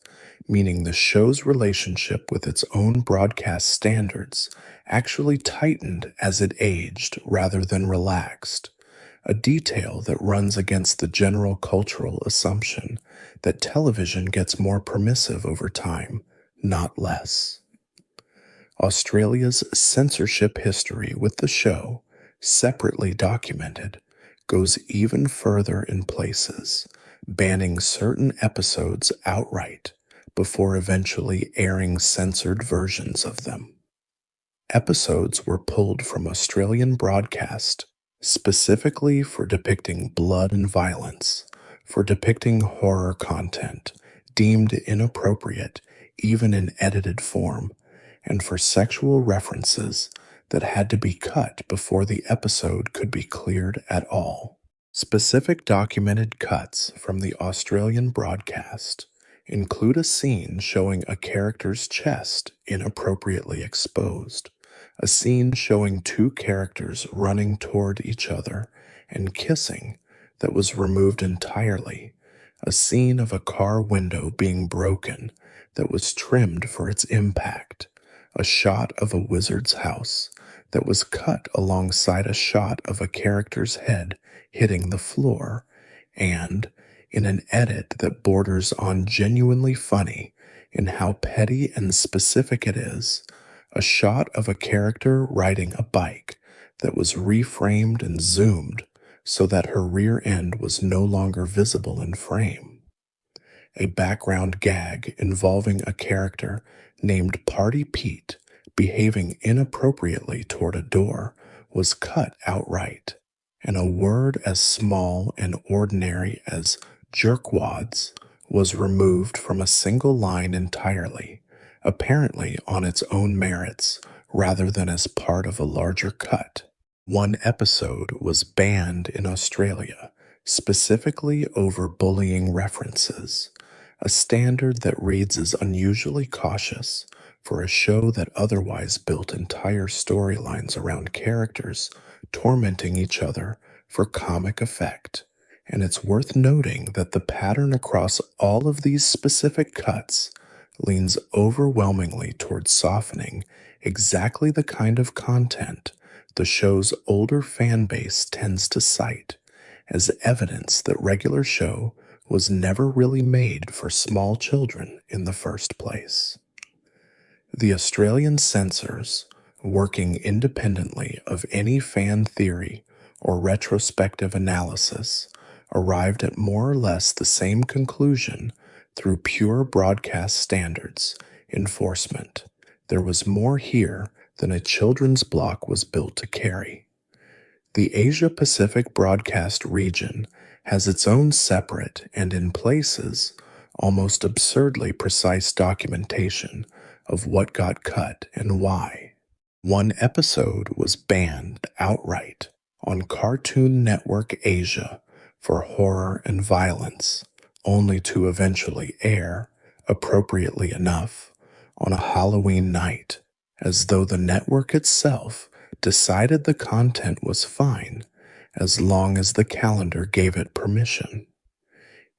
Speaker 1: meaning the show's relationship with its own broadcast standards actually tightened as it aged rather than relaxed, a detail that runs against the general cultural assumption that television gets more permissive over time, not less. Australia's censorship history with the show, separately documented, goes even further in places, banning certain episodes outright before eventually airing censored versions of them. Episodes were pulled from Australian broadcast specifically for depicting blood and violence, for depicting horror content deemed inappropriate even in edited form, and for sexual references that had to be cut before the episode could be cleared at all. Specific documented cuts from the Australian broadcast include a scene showing a character's chest inappropriately exposed, a scene showing two characters running toward each other and kissing that was removed entirely, a scene of a car window being broken that was trimmed for its impact, a shot of a wizard's house that was cut alongside a shot of a character's head hitting the floor, and, in an edit that borders on genuinely funny in how petty and specific it is, a shot of a character riding a bike that was reframed and zoomed so that her rear end was no longer visible in frame. A background gag involving a character named Party Pete behaving inappropriately toward a door was cut outright, and a word as small and ordinary as jerkwads was removed from a single line entirely, apparently on its own merits rather than as part of a larger cut. One episode was banned in Australia, specifically over bullying references, a standard that reads as unusually cautious for a show that otherwise built entire storylines around characters tormenting each other for comic effect. And it's worth noting that the pattern across all of these specific cuts leans overwhelmingly towards softening exactly the kind of content the show's older fan base tends to cite as evidence that regular show was never really made for small children in the first place. The Australian censors, working independently of any fan theory or retrospective analysis, arrived at more or less the same conclusion through pure broadcast standards enforcement. There was more here than a children's block was built to carry. The Asia Pacific broadcast region has its own separate and, in places, almost absurdly precise documentation of what got cut and why. One episode was banned outright on Cartoon Network Asia for horror and violence, only to eventually air, appropriately enough, on a Halloween night, as though the network itself decided the content was fine as long as the calendar gave it permission.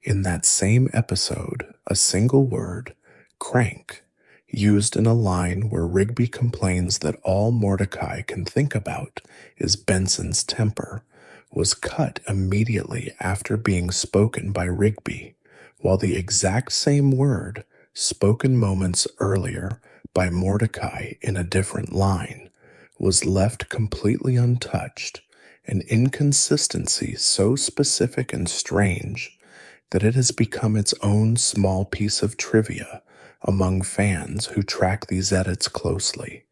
Speaker 1: In that same episode, a single word, crank, used in a line where Rigby complains that all Mordecai can think about is Benson's temper, was cut immediately after being spoken by Rigby, while the exact same word, spoken moments earlier by Mordecai in a different line, was left completely untouched, an inconsistency so specific and strange that it has become its own small piece of trivia among fans who track these edits closely,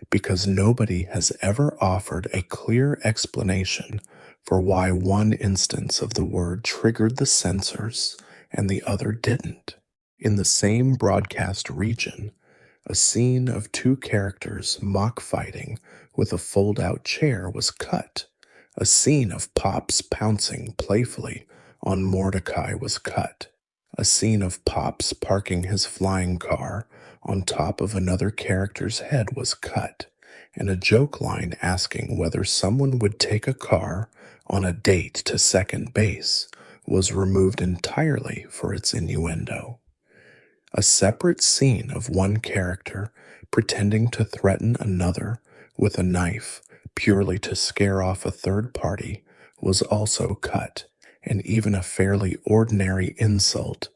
Speaker 1: because nobody has ever offered a clear explanation for why one instance of the word triggered the censors and the other didn't. In the same broadcast region, a scene of two characters mock fighting with a fold-out chair was cut. A scene of Pops pouncing playfully on Mordecai was cut. A scene of Pops parking his flying car on top of another character's head was cut, and a joke line asking whether someone would take a car on a date to second base was removed entirely for its innuendo. A separate scene of one character pretending to threaten another with a knife purely to scare off a third party was also cut, and even a fairly ordinary insult,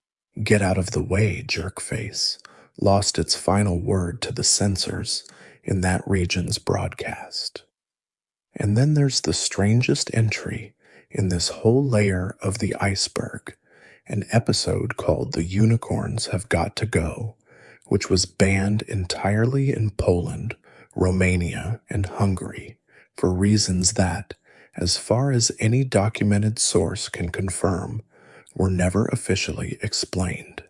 Speaker 1: "Get out of the way, jerkface," lost its final word to the censors in that region's broadcast. And then there's the strangest entry in this whole layer of the iceberg, an episode called "The Unicorns Have Got to Go," which was banned entirely in Poland, Romania, and Hungary for reasons that, as far as any documented source can confirm, were never officially explained.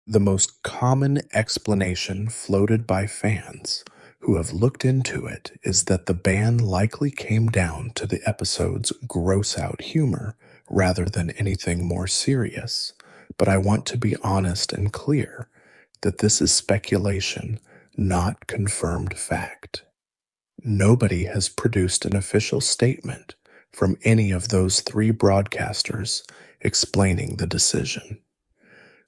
Speaker 1: The most common explanation floated by fans who have looked into it is that the ban likely came down to the episode's gross-out humor rather than anything more serious, but I want to be honest and clear that this is speculation, not confirmed fact. Nobody has produced an official statement from any of those three broadcasters explaining the decision.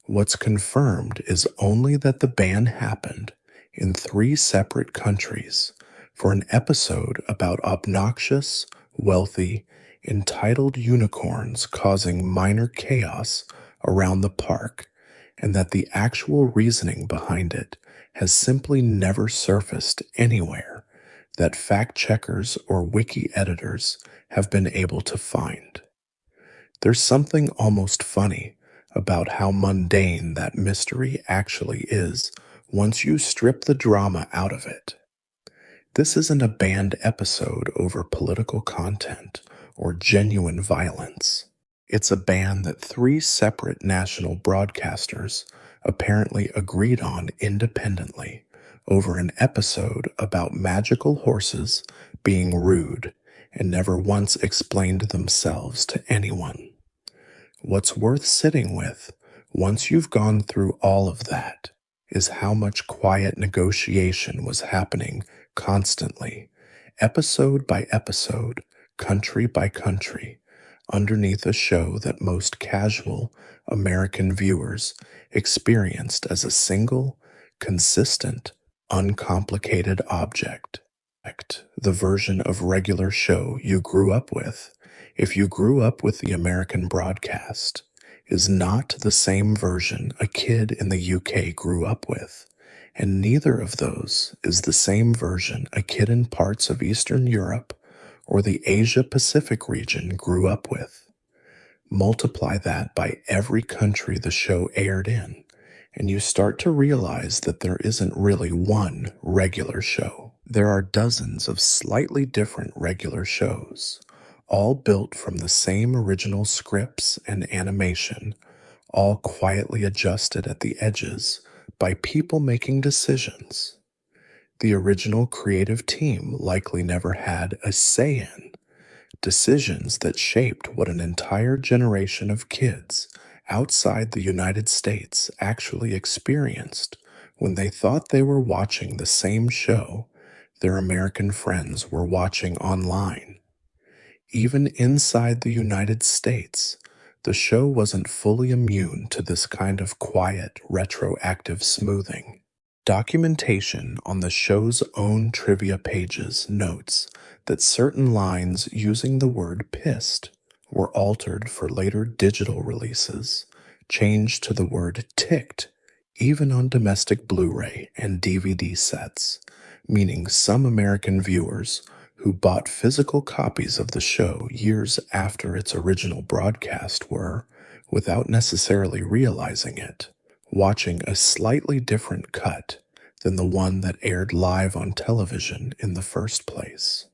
Speaker 1: What's confirmed is only that the ban happened in 3 separate countries for an episode about obnoxious, wealthy, entitled unicorns causing minor chaos around the park, and that the actual reasoning behind it has simply never surfaced anywhere that fact-checkers or wiki editors have been able to find. There's something almost funny about how mundane that mystery actually is once you strip the drama out of it. This isn't a banned episode over political content or genuine violence. It's a ban that three separate national broadcasters apparently agreed on independently over an episode about magical horses being rude and never once explained themselves to anyone. What's worth sitting with, once you've gone through all of that, is how much quiet negotiation was happening constantly, episode by episode, country by country, underneath a show that most casual American viewers experienced as a single, consistent, uncomplicated object. The version of regular show you grew up with, if you grew up with the American broadcast, is not the same version a kid in the UK grew up with, and neither of those is the same version a kid in parts of Eastern Europe or the Asia Pacific region grew up with. Multiply that by every country the show aired in, and you start to realize that there isn't really one regular show. There are dozens of slightly different regular shows, all built from the same original scripts and animation, all quietly adjusted at the edges by people making decisions the original creative team likely never had a say in, decisions that shaped what an entire generation of kids outside the United States actually experienced when they thought they were watching the same show their American friends were watching online. Even inside the United States, the show wasn't fully immune to this kind of quiet, retroactive smoothing. Documentation on the show's own trivia pages notes that certain lines using the word pissed were altered for later digital releases, changed to the word ticked, even on domestic Blu-ray and DVD sets, meaning some American viewers who bought physical copies of the show years after its original broadcast were, without necessarily realizing it, watching a slightly different cut than the one that aired live on television in the first place.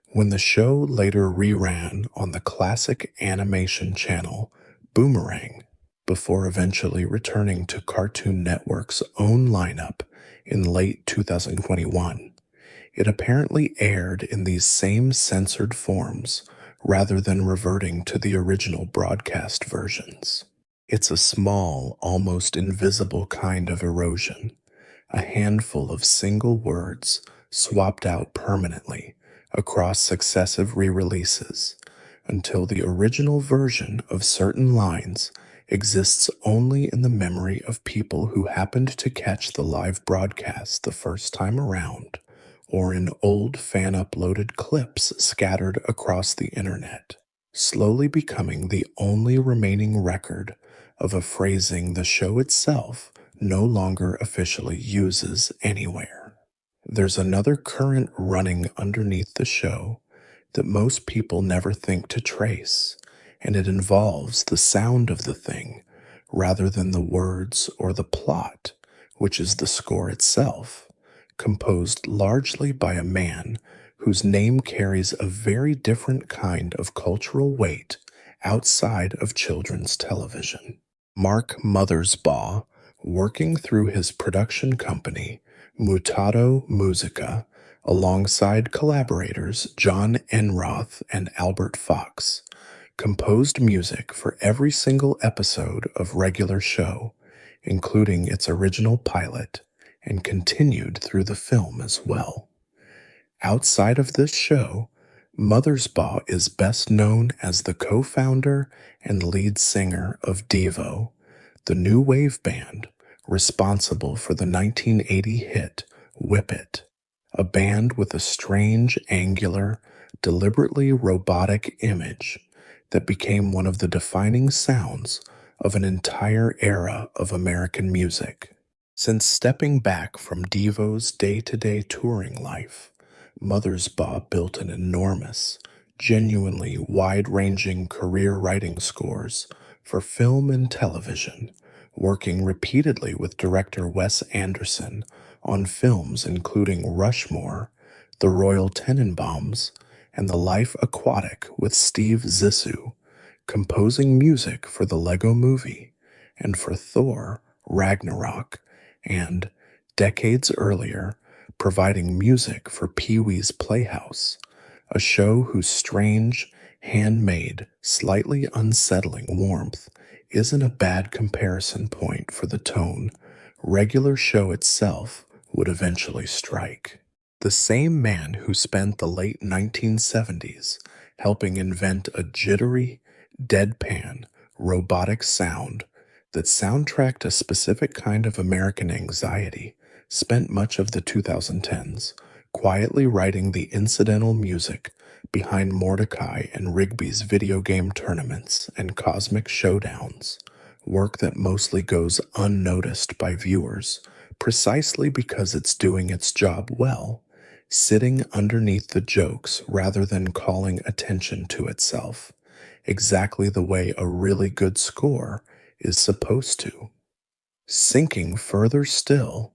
Speaker 1: When the show later reran on the classic animation channel Boomerang, before eventually returning to Cartoon Network's own lineup in late 2021, it apparently aired in these same censored forms rather than reverting to the original broadcast versions. It's a small, almost invisible kind of erosion, a handful of single words swapped out permanently across successive re-releases until the original version of certain lines exists only in the memory of people who happened to catch the live broadcast the first time around, or in old fan-uploaded clips scattered across the internet, slowly becoming the only remaining record of a phrasing the show itself no longer officially uses anywhere. There's another current running underneath the show that most people never think to trace, and it involves the sound of the thing rather than the words or the plot, which is the score itself, composed largely by a man whose name carries a very different kind of cultural weight outside of children's television. Mark Mothersbaugh, working through his production company, Mutato Musica, alongside collaborators John Enroth and Albert Fox, composed music for every single episode of regular show, including its original pilot, and continued through the film as well. Outside of this show, Mothersbaugh is best known as the co-founder and lead singer of Devo, the new wave band responsible for the 1980 hit Whip It, a band with a strange, angular, deliberately robotic image that became one of the defining sounds of an entire era of American music. Since stepping back from Devo's day-to-day touring life, Mothersbaugh built an enormous, genuinely wide-ranging career writing scores for film and television, working repeatedly with director Wes Anderson on films including Rushmore, The Royal Tenenbaums, and The Life Aquatic with Steve Zissou, composing music for the Lego Movie and for Thor, Ragnarok, and, decades earlier, providing music for Pee-wee's Playhouse, a show whose strange, handmade, slightly unsettling warmth isn't a bad comparison point for the tone regular show itself would eventually strike. The same man who spent the late 1970s helping invent a jittery, deadpan, robotic sound that soundtracked a specific kind of American anxiety spent much of the 2010s quietly writing the incidental music behind Mordecai and Rigby's video game tournaments and cosmic showdowns, work that mostly goes unnoticed by viewers precisely because it's doing its job well, sitting underneath the jokes rather than calling attention to itself, exactly the way a really good score is supposed to. Sinking further still,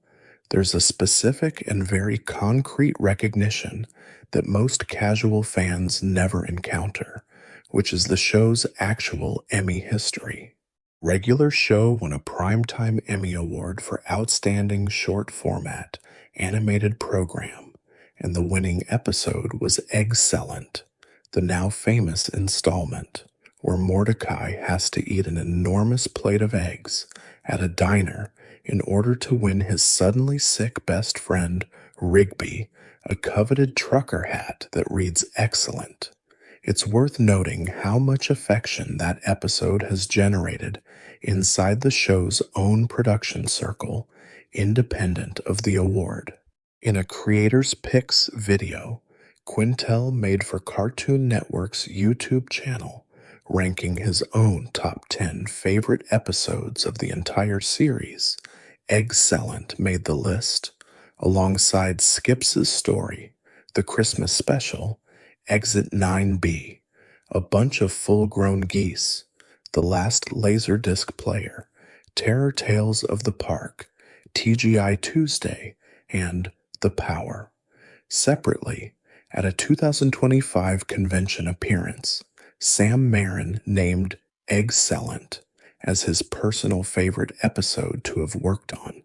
Speaker 1: there's a specific and very concrete recognition that most casual fans never encounter, which is the show's actual Emmy history. Regular show won a Primetime Emmy Award for Outstanding Short Format Animated Program, and the winning episode was Eggcellent, the now famous installment where Mordecai has to eat an enormous plate of eggs at a diner in order to win his suddenly sick best friend, Rigby, a coveted trucker hat that reads excellent. It's worth noting how much affection that episode has generated inside the show's own production circle, independent of the award. In a Creator's Picks video, Quintel made for Cartoon Network's YouTube channel, ranking his own top 10 favorite episodes of the entire series, Eggcellent made the list, alongside Skips' Story, the Christmas special, Exit 9B, A Bunch of Full-Grown Geese, The Last Laserdisc Player, Terror Tales of the Park, TGI Tuesday, and The Power. Separately, at a 2025 convention appearance, Sam Marin named Eggcellent as his personal favorite episode to have worked on,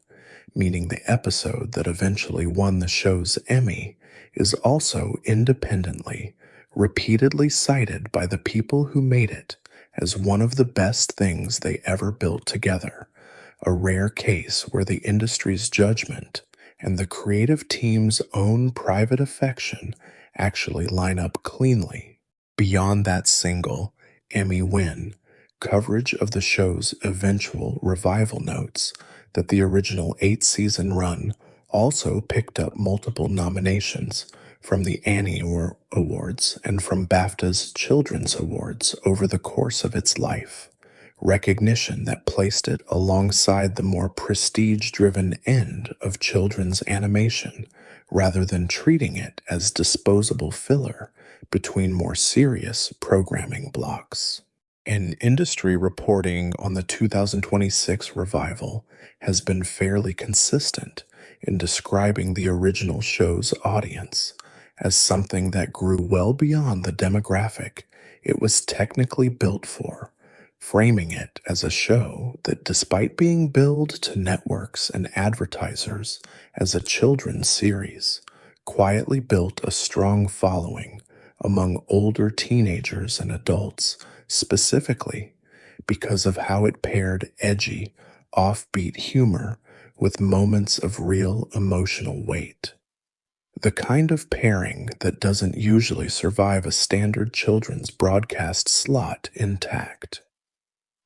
Speaker 1: meaning the episode that eventually won the show's Emmy is also independently, repeatedly cited by the people who made it as one of the best things they ever built together, a rare case where the industry's judgment and the creative team's own private affection actually line up cleanly. Beyond that single Emmy win, coverage of the show's eventual revival notes that the original 8-season run also picked up multiple nominations from the Annie Awards and from BAFTA's Children's Awards over the course of its life, recognition that placed it alongside the more prestige-driven end of children's animation rather than treating it as disposable filler between more serious programming blocks. And industry reporting on the 2026 revival has been fairly consistent in describing the original show's audience as something that grew well beyond the demographic it was technically built for, framing it as a show that, despite being billed to networks and advertisers as a children's series, quietly built a strong following among older teenagers and adults, specifically because of how it paired edgy, offbeat humor with moments of real emotional weight. The kind of pairing that doesn't usually survive a standard children's broadcast slot intact.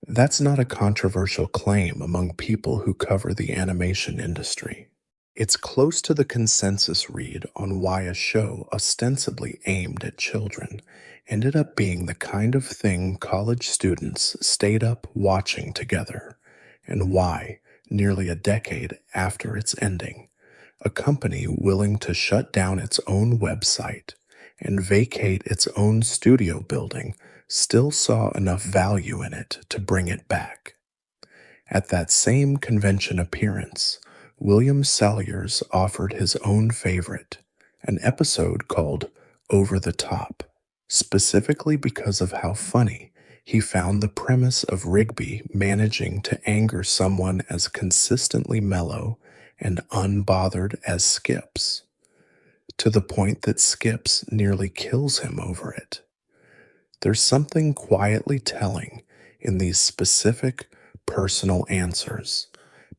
Speaker 1: That's not a controversial claim among people who cover the animation industry. It's close to the consensus read on why a show ostensibly aimed at children ended up being the kind of thing college students stayed up watching together, and why, nearly a decade after its ending, a company willing to shut down its own website and vacate its own studio building still saw enough value in it to bring it back. At that same convention appearance, William Salyers offered his own favorite, an episode called Over the Top, specifically because of how funny he found the premise of Rigby managing to anger someone as consistently mellow and unbothered as Skips, to the point that Skips nearly kills him over it. There's something quietly telling in these specific, personal answers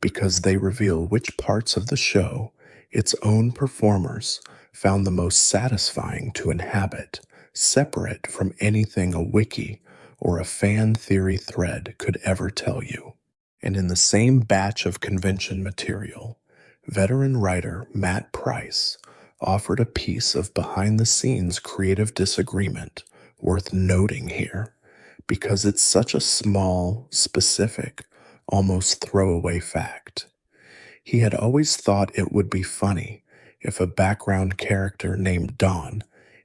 Speaker 1: because they reveal which parts of the show its own performers found the most satisfying to inhabit, separate from anything a wiki or a fan theory thread could ever tell you. And in the same batch of convention material, veteran writer Matt Price offered a piece of behind the scenes creative disagreement worth noting here because it's such a small, specific, almost throwaway fact. He had always thought it would be funny if a background character named Dawn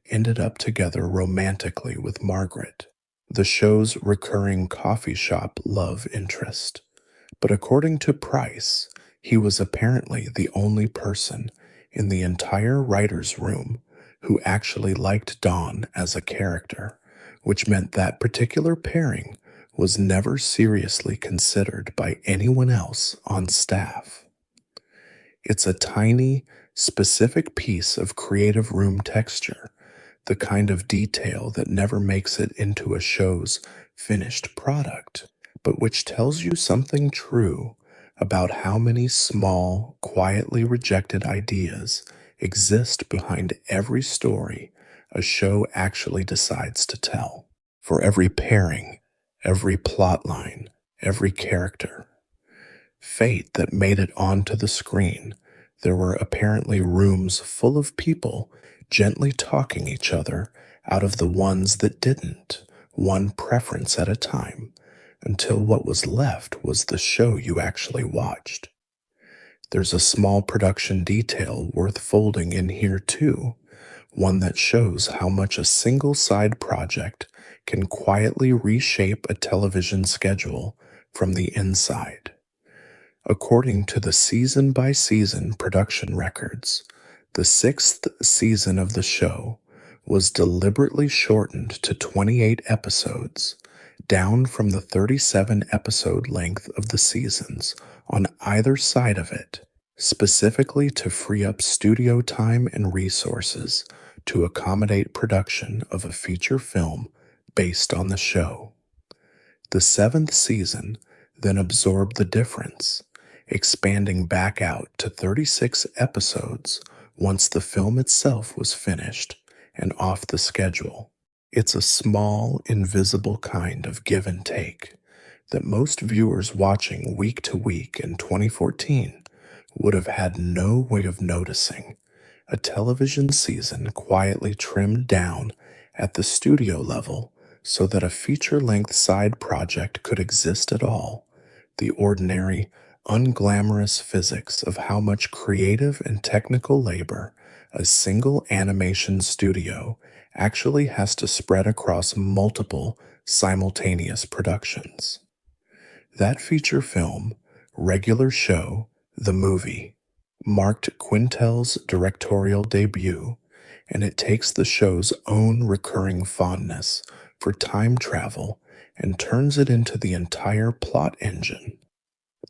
Speaker 1: ended up together romantically with Margaret, the show's recurring coffee shop love interest. But according to Price, he was apparently the only person in the entire writer's room who actually liked Dawn as a character, which meant that particular pairing was never seriously considered by anyone else on staff. It's a tiny, specific piece of creative room texture, the kind of detail that never makes it into a show's finished product, but which tells you something true about how many small, quietly rejected ideas exist behind every story a show actually decides to tell. For every pairing, every plot line, every character, fate that made it onto the screen, there were apparently rooms full of people gently talking each other out of the ones that didn't, one preference at a time, until what was left was the show you actually watched. There's a small production detail worth folding in here too, one that shows how much a single side project can quietly reshape a television schedule from the inside. According to the season by season production records, the 6th season of the show was deliberately shortened to 28 episodes, down from the 37 episode length of the seasons on either side of it, specifically to free up studio time and resources to accommodate production of a feature film based on the show. The 7th season then absorbed the difference, expanding back out to 36 episodes once the film itself was finished and off the schedule. It's a small, invisible kind of give and take that most viewers watching week to week in 2014 would have had no way of noticing. A television season quietly trimmed down at the studio level so that a feature-length side project could exist at all. The ordinary, unglamorous physics of how much creative and technical labor a single animation studio actually has to spread across multiple simultaneous productions. That feature film, regular show, The Movie, marked Quintel's directorial debut, and it takes the show's own recurring fondness for time travel and turns it into the entire plot engine.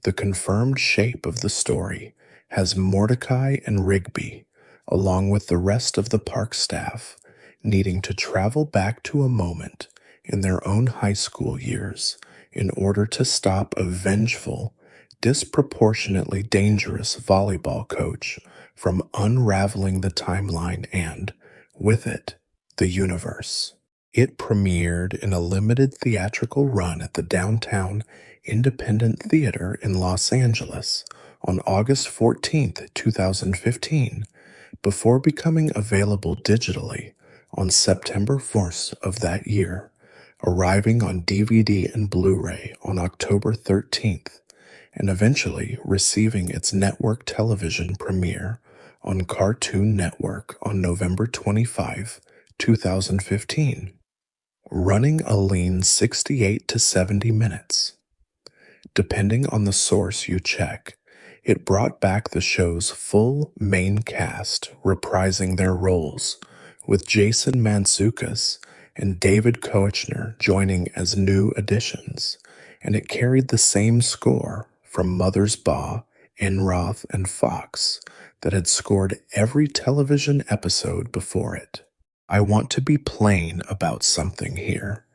Speaker 1: The confirmed shape of the story has Mordecai and Rigby, along with the rest of the park staff, needing to travel back to a moment in their own high school years in order to stop a vengeful, disproportionately dangerous volleyball coach from unraveling the timeline and, with it, the universe. It premiered in a limited theatrical run at the Downtown Independent Theater in Los Angeles on August 14th, 2015, before becoming available digitally on September 4th of that year, arriving on DVD and Blu-ray on October 13th, and eventually receiving its network television premiere on Cartoon Network on November 25, 2015. running a lean 68 to 70 minutes. Depending on the source you check, it brought back the show's full main cast reprising their roles, with Jason Mantzoukas and David Koechner joining as new additions, and it carried the same score from Mothersbaugh, Enroth, and Fox that had scored every television episode before it. I want to be plain about something here,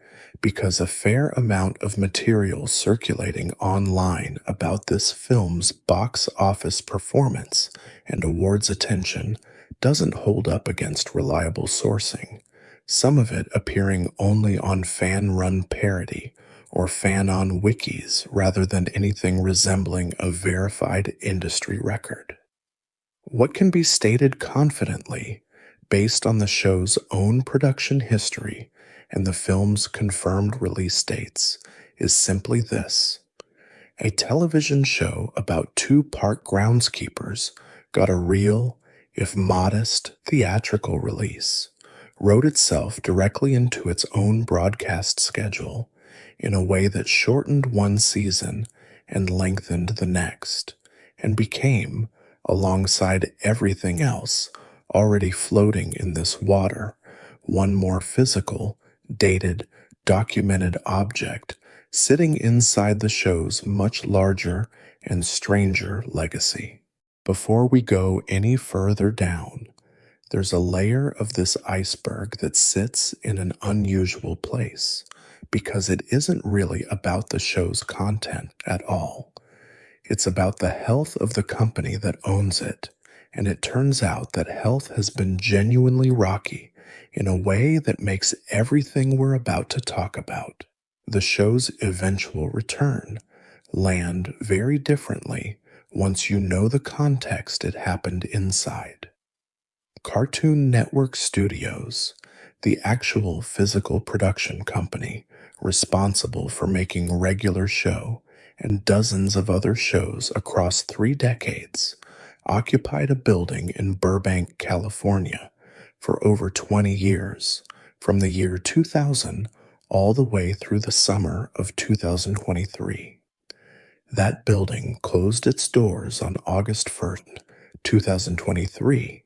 Speaker 1: because a fair amount of material circulating online about this film's box office performance and awards attention doesn't hold up against reliable sourcing, some of it appearing only on fan-run parody or fan-on wikis rather than anything resembling a verified industry record. What can be stated confidently, based on the show's own production history and the film's confirmed release dates, is simply this. A television show about two park groundskeepers got a real, if modest, theatrical release, wrote itself directly into its own broadcast schedule in a way that shortened one season and lengthened the next, and became, alongside everything else already floating in this water, one more physical, dated, documented object sitting inside the show's much larger and stranger legacy. Before we go any further down, there's a layer of this iceberg that sits in an unusual place, because it isn't really about the show's content at all. It's about the health of the company that owns it, and it turns out that health has been genuinely rocky in a way that makes everything we're about to talk about, the show's eventual return, land very differently once you know the context it happened inside. Cartoon Network Studios, the actual physical production company responsible for making regular show and dozens of other shows across 3 decades, occupied a building in Burbank, California for over 20 years, from the year 2000 all the way through the summer of 2023. That building closed its doors on August 1st, 2023,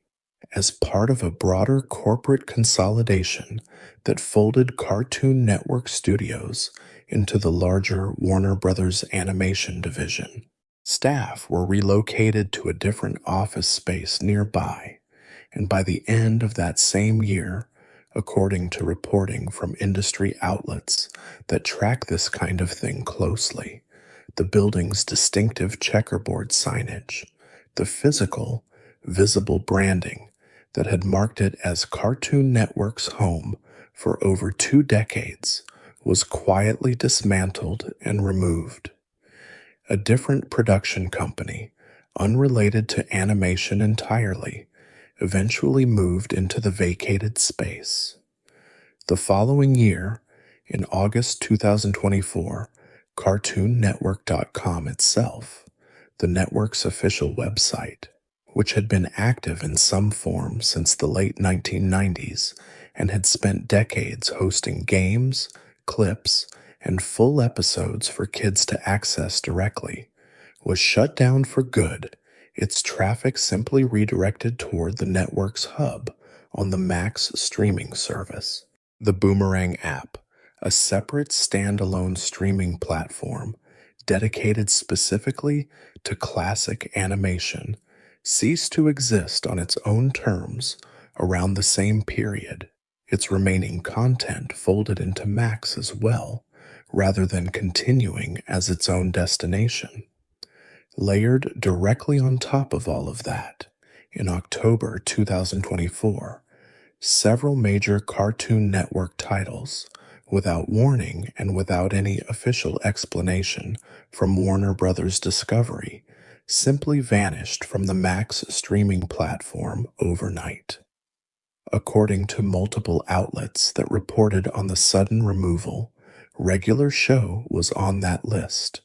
Speaker 1: as part of a broader corporate consolidation that folded Cartoon Network Studios into the larger Warner Brothers Animation division. Staff were relocated to a different office space nearby, and by the end of that same year, according to reporting from industry outlets that track this kind of thing closely, the building's distinctive checkerboard signage, the physical, visible branding that had marked it as Cartoon Network's home for over 2 decades, was quietly dismantled and removed. A different production company, unrelated to animation entirely, eventually moved into the vacated space. The following year, in August 2024, CartoonNetwork.com itself, the network's official website, which had been active in some form since the late 1990s and had spent decades hosting games, clips, and full episodes for kids to access directly, was shut down for good, its traffic simply redirected toward the network's hub on the Max streaming service. The Boomerang app, a separate standalone streaming platform dedicated specifically to classic animation, ceased to exist on its own terms around the same period, its remaining content folded into Max as well, rather than continuing as its own destination. Layered directly on top of all of that, in October 2024, several major Cartoon Network titles, without warning and without any official explanation from Warner Brothers Discovery, simply vanished from the Max streaming platform overnight. According to multiple outlets that reported on the sudden removal, Regular Show was on that list,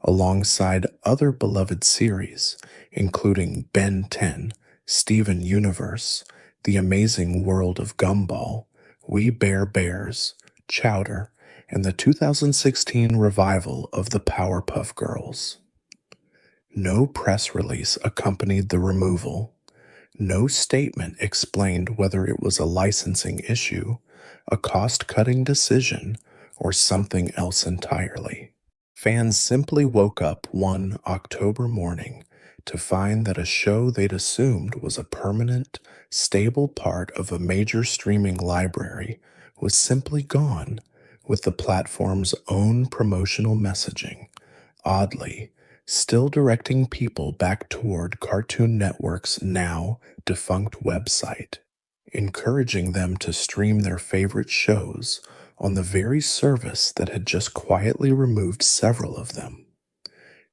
Speaker 1: alongside other beloved series, including Ben 10, Steven Universe, The Amazing World of Gumball, We Bare Bears, Chowder, and the 2016 revival of the Powerpuff Girls. No press release accompanied the removal. No statement explained whether it was a licensing issue, a cost cutting decision, or something else entirely. Fans simply woke up one October morning to find that a show they'd assumed was a permanent, stable part of a major streaming library was simply gone, with the platform's own promotional messaging, oddly, still directing people back toward Cartoon Network's now defunct website, encouraging them to stream their favorite shows on the very service that had just quietly removed several of them.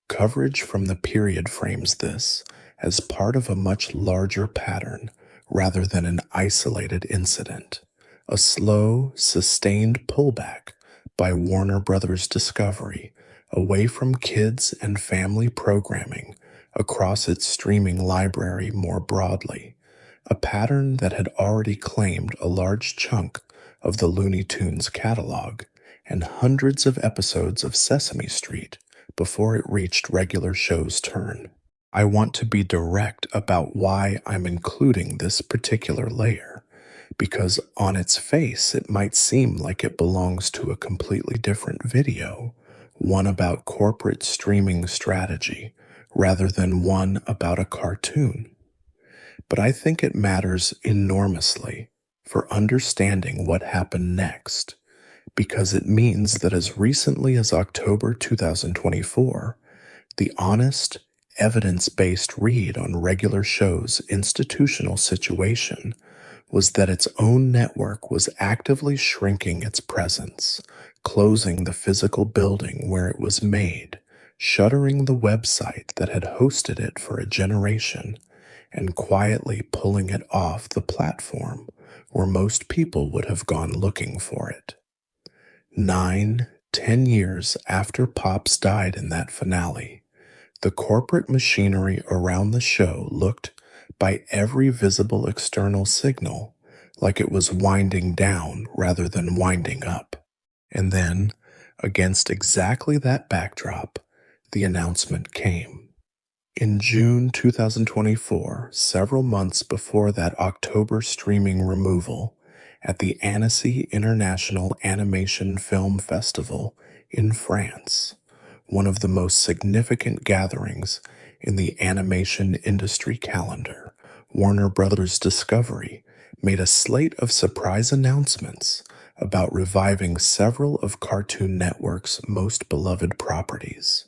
Speaker 1: Coverage from the period frames this as part of a much larger pattern rather than an isolated incident, a slow, sustained pullback by Warner Brothers Discovery away from kids and family programming across its streaming library more broadly, a pattern that had already claimed a large chunk of the Looney Tunes catalog and hundreds of episodes of Sesame Street before it reached regular show's turn. I want to be direct about why I'm including this particular layer, because on its face it might seem like it belongs to a completely different video, one about corporate streaming strategy, rather than one about a cartoon. But I think it matters enormously for understanding what happened next, because it means that as recently as October 2024, the honest, evidence-based read on regular show's institutional situation was that its own network was actively shrinking its presence, closing the physical building where it was made, shuttering the website that had hosted it for a generation, and quietly pulling it off the platform where most people would have gone looking for it. 9, 10 years after Pops died in that finale, the corporate machinery around the show looked, by every visible external signal, like it was winding down rather than winding up. And then, against exactly that backdrop, the announcement came. In June 2024, several months before that October streaming removal, at the Annecy International Animation Film Festival in France, one of the most significant gatherings in the animation industry calendar, Warner Brothers Discovery made a slate of surprise announcements about reviving several of Cartoon Network's most beloved properties.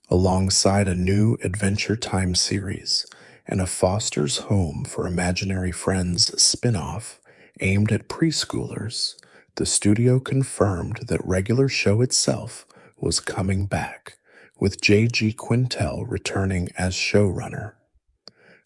Speaker 1: Alongside a new Adventure Time series and a Foster's Home for Imaginary Friends spin-off aimed at preschoolers, the studio confirmed that regular show itself was coming back, with J.G. Quintel returning as showrunner.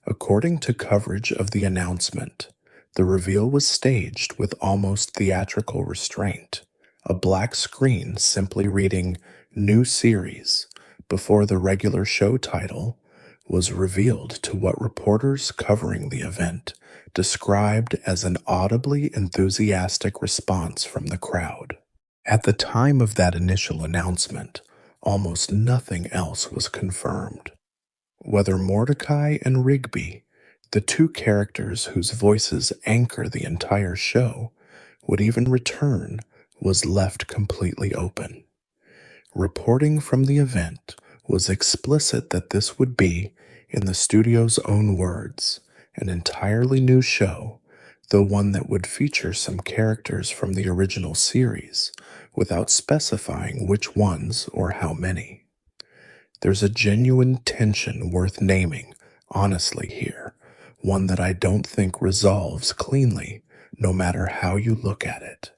Speaker 1: According to coverage of the announcement, the reveal was staged with almost theatrical restraint, a black screen simply reading "New Series" before the regular show title was revealed to what reporters covering the event described as an audibly enthusiastic response from the crowd. At the time of that initial announcement, almost nothing else was confirmed. Whether Mordecai and Rigby, the two characters whose voices anchor the entire show, would even return was left completely open. Reporting from the event was explicit that this would be, in the studio's own words, an entirely new show, though one that would feature some characters from the original series, without specifying which ones or how many. There's a genuine tension worth naming, honestly, here, one that I don't think resolves cleanly, no matter how you look at it.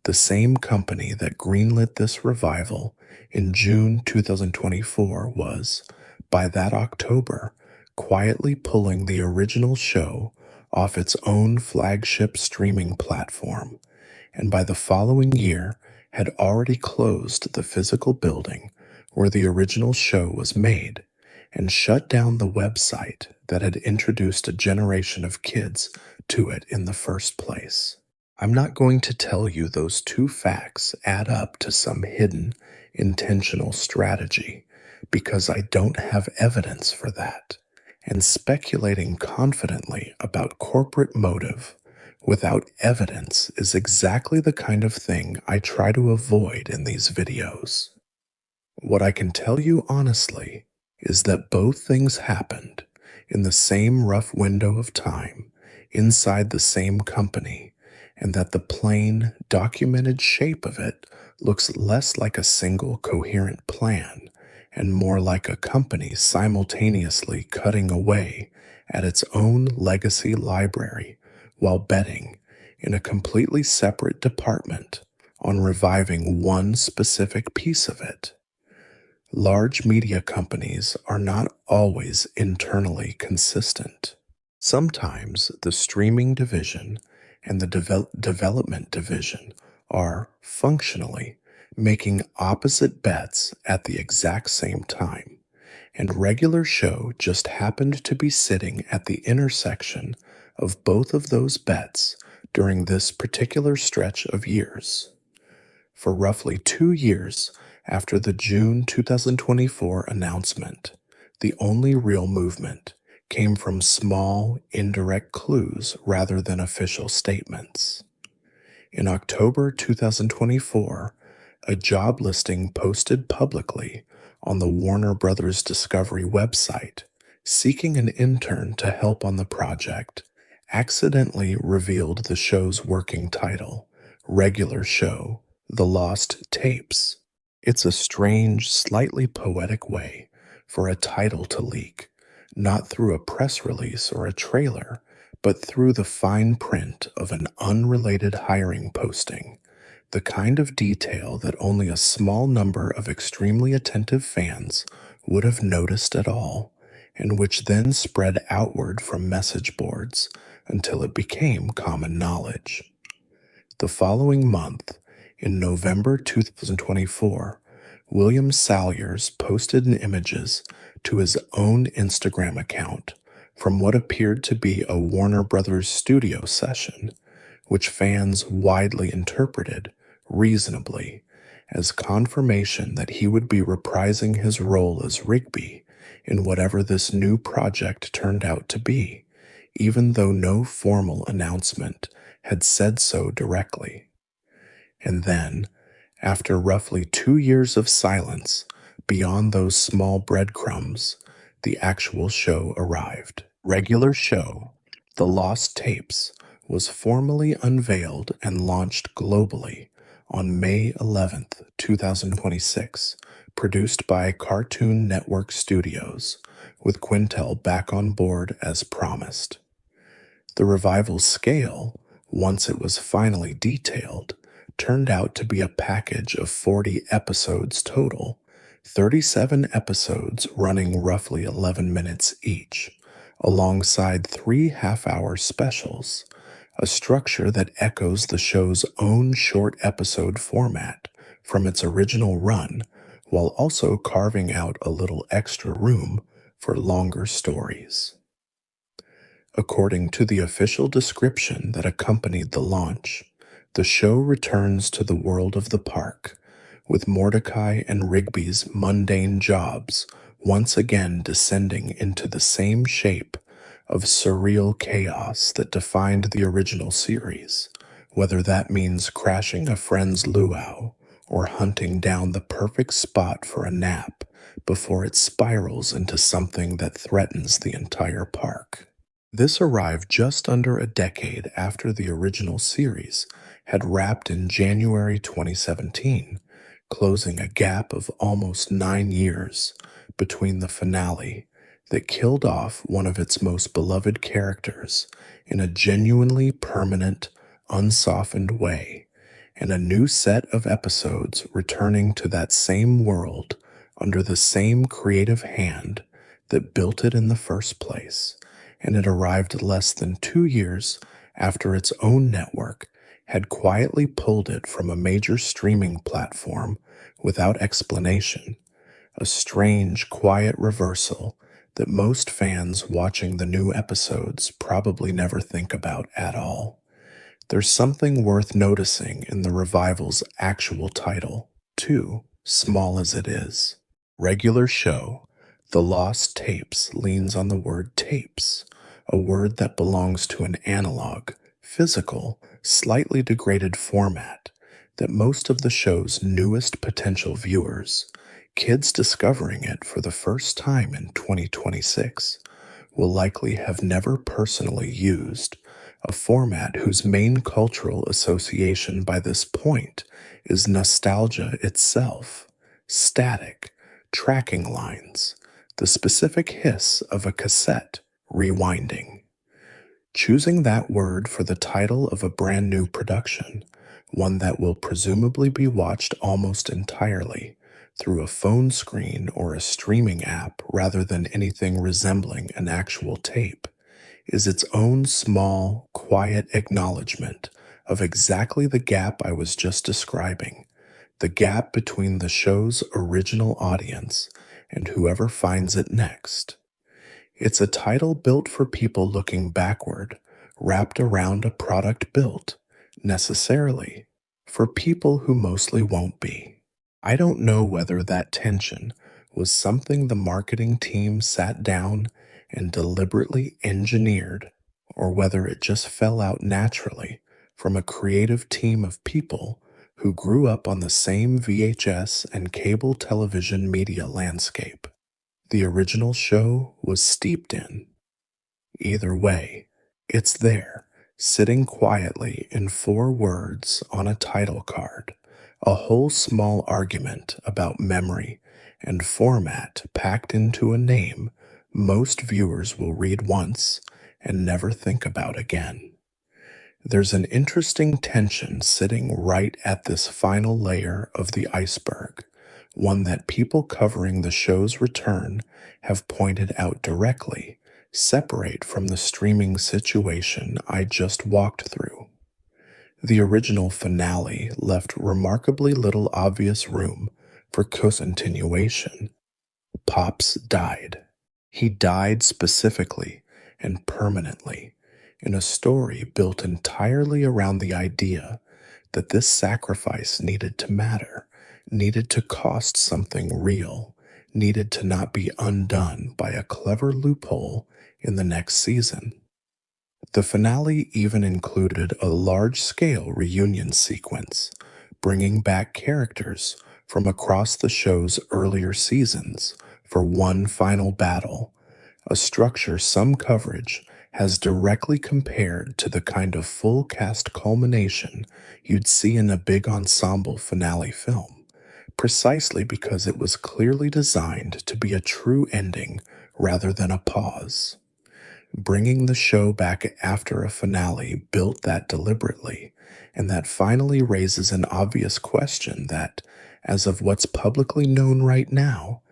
Speaker 1: The same company that greenlit this revival in June 2024 was, by that October, quietly pulling the original show off its own flagship streaming platform, and by the following year had already closed the physical building where the original show was made and shut down the website that had introduced a generation of kids to it in the first place. I'm not going to tell you those two facts add up to some hidden, intentional strategy, because I don't have evidence for that. And speculating confidently about corporate motive without evidence is exactly the kind of thing I try to avoid in these videos. What I can tell you honestly is that both things happened in the same rough window of time, inside the same company, and that the plain, documented shape of it looks less like a single coherent plan and more like a company simultaneously cutting away at its own legacy library while betting in a completely separate department on reviving one specific piece of it. Large media companies are not always internally consistent. Sometimes the streaming division and the development division are functionally making opposite bets at the exact same time, and regular show just happened to be sitting at the intersection of both of those bets during this particular stretch of years. For roughly 2 years after the June 2024 announcement, the only real movement came from small, indirect clues rather than official statements. In October 2024, a job listing posted publicly on the Warner Brothers Discovery website seeking an intern to help on the project accidentally revealed the show's working title, Regular Show, The Lost Tapes. It's a strange, slightly poetic way for a title to leak, not through a press release or a trailer, but through the fine print of an unrelated hiring posting, the kind of detail that only a small number of extremely attentive fans would have noticed at all, and which then spread outward from message boards until it became common knowledge. The following month, in November 2024, William Salyers posted images to his own Instagram account from what appeared to be a Warner Brothers studio session, which fans widely interpreted, reasonably, as confirmation that he would be reprising his role as Rigby in whatever this new project turned out to be, even though no formal announcement had said so directly. And then, after roughly 2 years of silence, beyond those small breadcrumbs, the actual show arrived. Regular Show, The Lost Tapes, was formally unveiled and launched globally on May 11th, 2026, produced by Cartoon Network Studios, with Quintel back on board as promised. The revival's scale, once it was finally detailed, turned out to be a package of 40 episodes total, 37 episodes running roughly 11 minutes each, alongside 3 half-hour specials, a structure that echoes the show's own short episode format from its original run, while also carving out a little extra room for longer stories. According to the official description that accompanied the launch, the show returns to the world of the park, with Mordecai and Rigby's mundane jobs once again descending into the same shape of surreal chaos that defined the original series, whether that means crashing a friend's luau or hunting down the perfect spot for a nap before it spirals into something that threatens the entire park. This arrived just under a decade after the original series had wrapped in January 2017, closing a gap of almost 9 years between the finale that killed off one of its most beloved characters in a genuinely permanent, unsoftened way, and a new set of episodes returning to that same world under the same creative hand that built it in the first place, and it arrived less than 2 years after its own network had quietly pulled it from a major streaming platform without explanation, a strange, quiet reversal that most fans watching the new episodes probably never think about at all. There's something worth noticing in the revival's actual title, too, small as it is. Regular show, The Lost Tapes leans on the word tapes, a word that belongs to an analog, physical, slightly degraded format that most of the show's newest potential viewers, kids discovering it for the first time in 2026, will likely have never personally used, a format whose main cultural association by this point is nostalgia itself, static, tracking lines, the specific hiss of a cassette rewinding. Choosing that word for the title of a brand new production, one that will presumably be watched almost entirely through a phone screen or a streaming app rather than anything resembling an actual tape, is its own small, quiet acknowledgement of exactly the gap I was just describing, the gap between the show's original audience and whoever finds it next. It's a title built for people looking backward, wrapped around a product built, necessarily, for people who mostly won't be. I don't know whether that tension was something the marketing team sat down and deliberately engineered, or whether it just fell out naturally from a creative team of people who grew up on the same VHS and cable television media landscape the original show was steeped in. Either way, it's there, sitting quietly in 4 words on a title card, a whole small argument about memory and format packed into a name most viewers will read once and never think about again. There's an interesting tension sitting right at this final layer of the iceberg, one that people covering the show's return have pointed out directly, separate from the streaming situation I just walked through. The original finale left remarkably little obvious room for continuation. Pops died. He died specifically and permanently in a story built entirely around the idea that this sacrifice needed to matter, needed to cost something real, needed to not be undone by a clever loophole in the next season. The finale even included a large-scale reunion sequence, bringing back characters from across the show's earlier seasons for one final battle, a structure some coverage has directly compared to the kind of full cast culmination you'd see in a big ensemble finale film, precisely because it was clearly designed to be a true ending rather than a pause. Bringing the show back after a finale built that deliberately, and that finally raises an obvious question that, as of what's publicly known right now,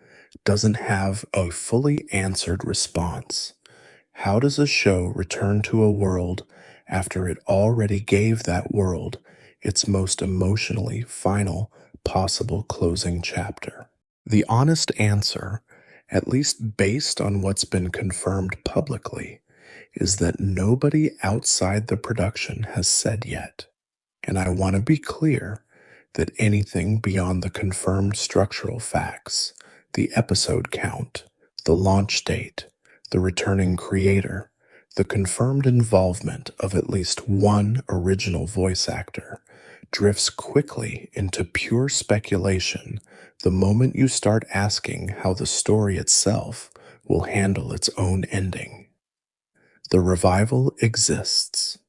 Speaker 1: doesn't have a fully answered response. How does a show return to a world after it already gave that world its most emotionally final possible closing chapter? The honest answer, at least based on what's been confirmed publicly, is that nobody outside the production has said yet. And I want to be clear that anything beyond the confirmed structural facts, the episode count, the launch date, the returning creator, the confirmed involvement of at least one original voice actor, drifts quickly into pure speculation the moment you start asking how the story itself will handle its own ending. The revival exists.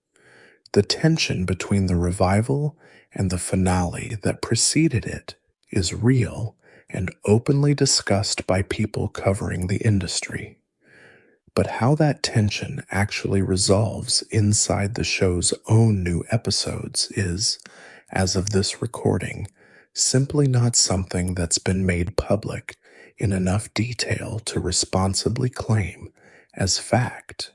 Speaker 1: The tension between the revival and the finale that preceded it is real and openly discussed by people covering the industry. But how that tension actually resolves inside the show's own new episodes is, as of this recording, simply not something that's been made public in enough detail to responsibly claim as fact.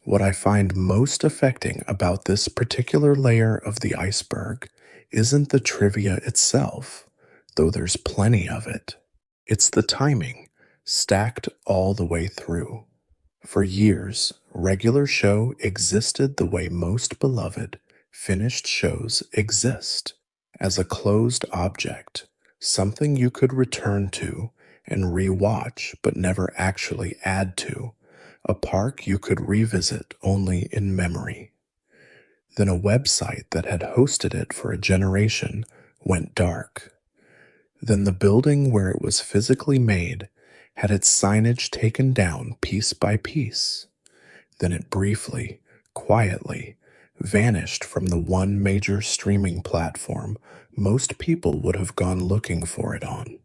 Speaker 1: What I find most affecting about this particular layer of the iceberg isn't the trivia itself, though there's plenty of it. It's the timing, stacked all the way through. For years, regular show existed the way most beloved, finished shows exist, as a closed object, something you could return to and rewatch but never actually add to, a park you could revisit only in memory. Then a website that had hosted it for a generation went dark. Then the building where it was physically made had its signage taken down piece by piece. Then it briefly, quietly, vanished from the one major streaming platform most people would have gone looking for it on.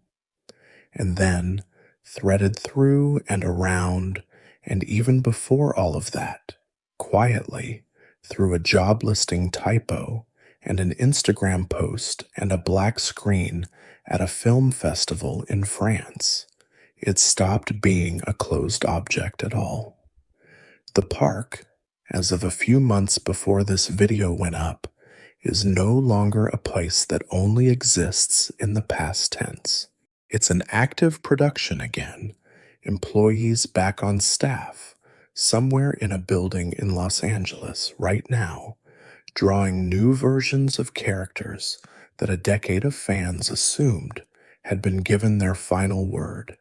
Speaker 1: And then, threaded through and around, and even before all of that, quietly, through a job listing typo and an Instagram post and a black screen at a film festival in France, it stopped being a closed object at all. The park, as of a few months before this video went up, is no longer a place that only exists in the past tense. It's an active production again, employees back on staff, somewhere in a building in Los Angeles right now, drawing new versions of characters that a decade of fans assumed had been given their final word,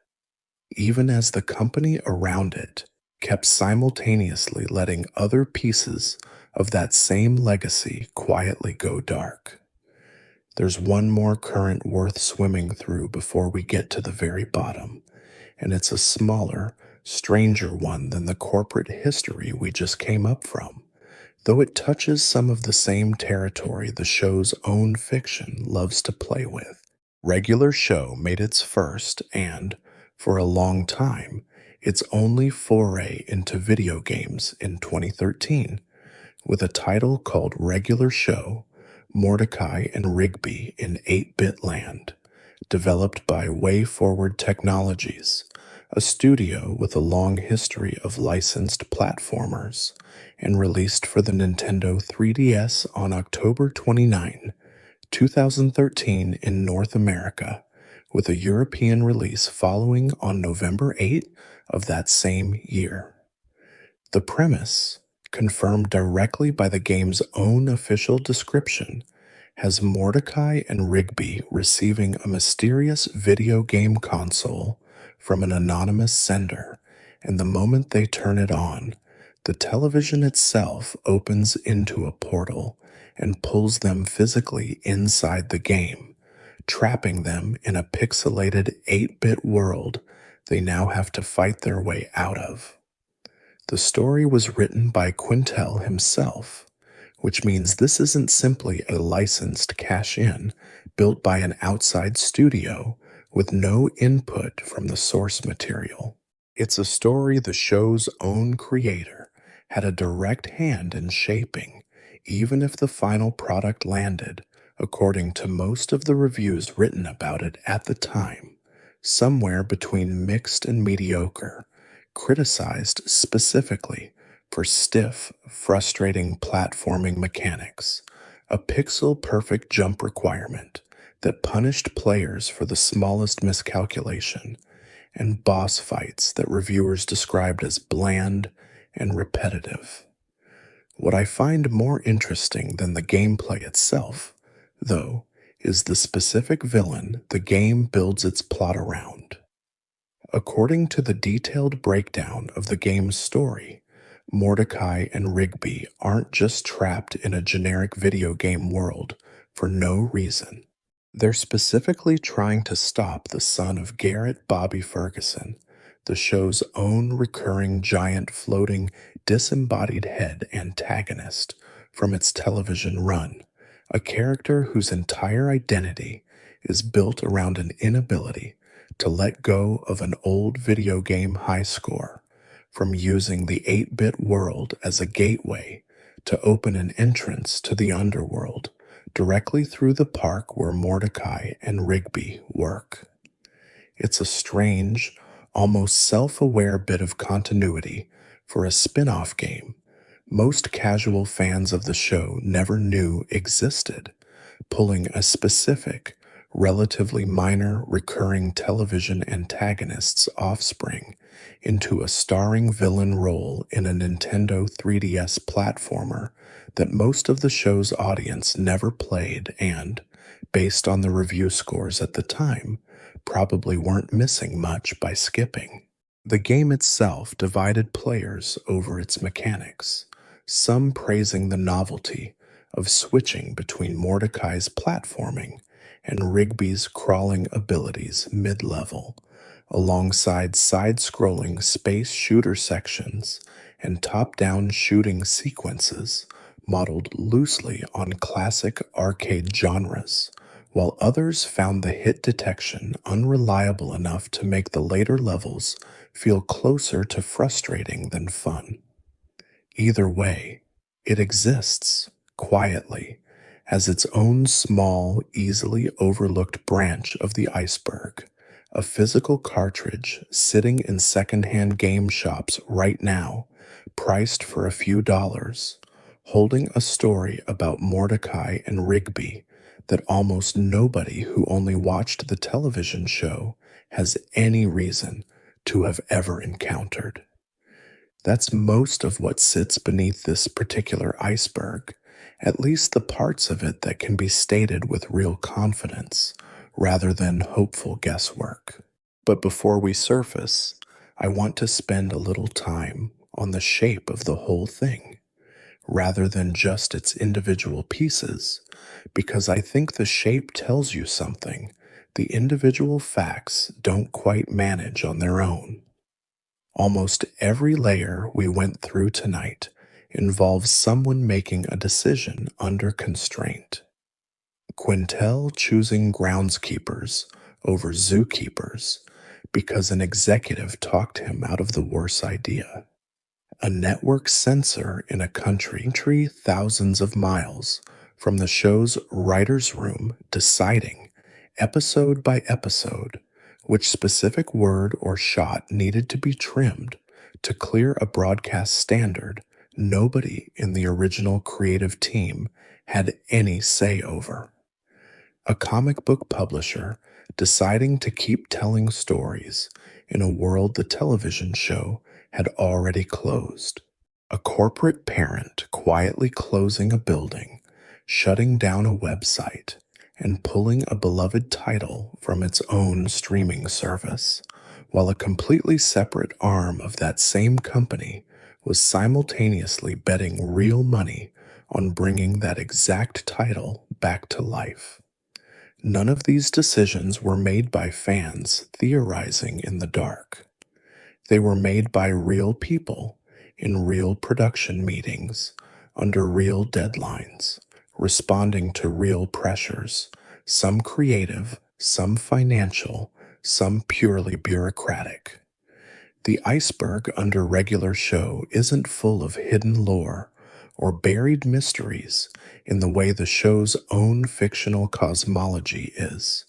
Speaker 1: even as the company around it kept simultaneously letting other pieces of that same legacy quietly go dark. There's one more current worth swimming through before we get to the very bottom, and it's a smaller, stranger one than the corporate history we just came up from, though it touches some of the same territory the show's own fiction loves to play with. Regular Show made its first and, for a long time, its only foray into video games in 2013, with a title called Regular Show, Mordecai and Rigby in 8-Bit Land, developed by Way Forward Technologies, a studio with a long history of licensed platformers, and released for the Nintendo 3DS on October 29, 2013 in North America, with a European release following on November 8 of that same year. The premise, confirmed directly by the game's own official description, has Mordecai and Rigby receiving a mysterious video game console from an anonymous sender, and the moment they turn it on, the television itself opens into a portal and pulls them physically inside the game, trapping them in a pixelated 8-bit world they now have to fight their way out of. The story was written by Quintel himself, which means this isn't simply a licensed cash-in built by an outside studio with no input from the source material. It's a story the show's own creator had a direct hand in shaping, even if the final product landed, according to most of the reviews written about it at the time, somewhere between mixed and mediocre, criticized specifically for stiff, frustrating platforming mechanics, a pixel-perfect jump requirement that punished players for the smallest miscalculation, and boss fights that reviewers described as bland and repetitive. What I find more interesting than the gameplay itself, though, is the specific villain the game builds its plot around. According to the detailed breakdown of the game's story, Mordecai and Rigby aren't just trapped in a generic video game world for no reason. They're specifically trying to stop the son of Garrett Bobby Ferguson, the show's own recurring giant floating disembodied head antagonist, from its television run, a character whose entire identity is built around an inability to let go of an old video game high score, from using the 8-bit world as a gateway to open an entrance to the underworld directly through the park where Mordecai and Rigby work. It's a strange, almost self-aware bit of continuity for a spin-off game most casual fans of the show never knew existed, pulling a specific, relatively minor recurring television antagonist's offspring, into a starring villain role in a Nintendo 3DS platformer that most of the show's audience never played and, based on the review scores at the time, probably weren't missing much by skipping. The game itself divided players over its mechanics, some praising the novelty of switching between Mordecai's platforming and Rigby's crawling abilities mid-level, alongside side-scrolling space shooter sections and top-down shooting sequences modeled loosely on classic arcade genres, while others found the hit detection unreliable enough to make the later levels feel closer to frustrating than fun. Either way, it exists, quietly, as its own small, easily overlooked branch of the iceberg, a physical cartridge sitting in secondhand game shops right now, priced for a few dollars, holding a story about Mordecai and Rigby that almost nobody who only watched the television show has any reason to have ever encountered. That's most of what sits beneath this particular iceberg, at least the parts of it that can be stated with real confidence, rather than hopeful guesswork. But before we surface, I want to spend a little time on the shape of the whole thing, rather than just its individual pieces, because I think the shape tells you something the individual facts don't quite manage on their own. Almost every layer we went through tonight involves someone making a decision under constraint. Quintel choosing groundskeepers over zookeepers because an executive talked him out of the worse idea. A network censor in a country thousands of miles from the show's writer's room deciding, episode by episode, which specific word or shot needed to be trimmed to clear a broadcast standard nobody in the original creative team had any say over. A comic book publisher deciding to keep telling stories in a world the television show had already closed. A corporate parent quietly closing a building, shutting down a website, and pulling a beloved title from its own streaming service, while a completely separate arm of that same company was simultaneously betting real money on bringing that exact title back to life. None of these decisions were made by fans theorizing in the dark. They were made by real people in real production meetings, under real deadlines, responding to real pressures, some creative, some financial, some purely bureaucratic. The iceberg under regular show isn't full of hidden lore or buried mysteries in the way the show's own fictional cosmology is.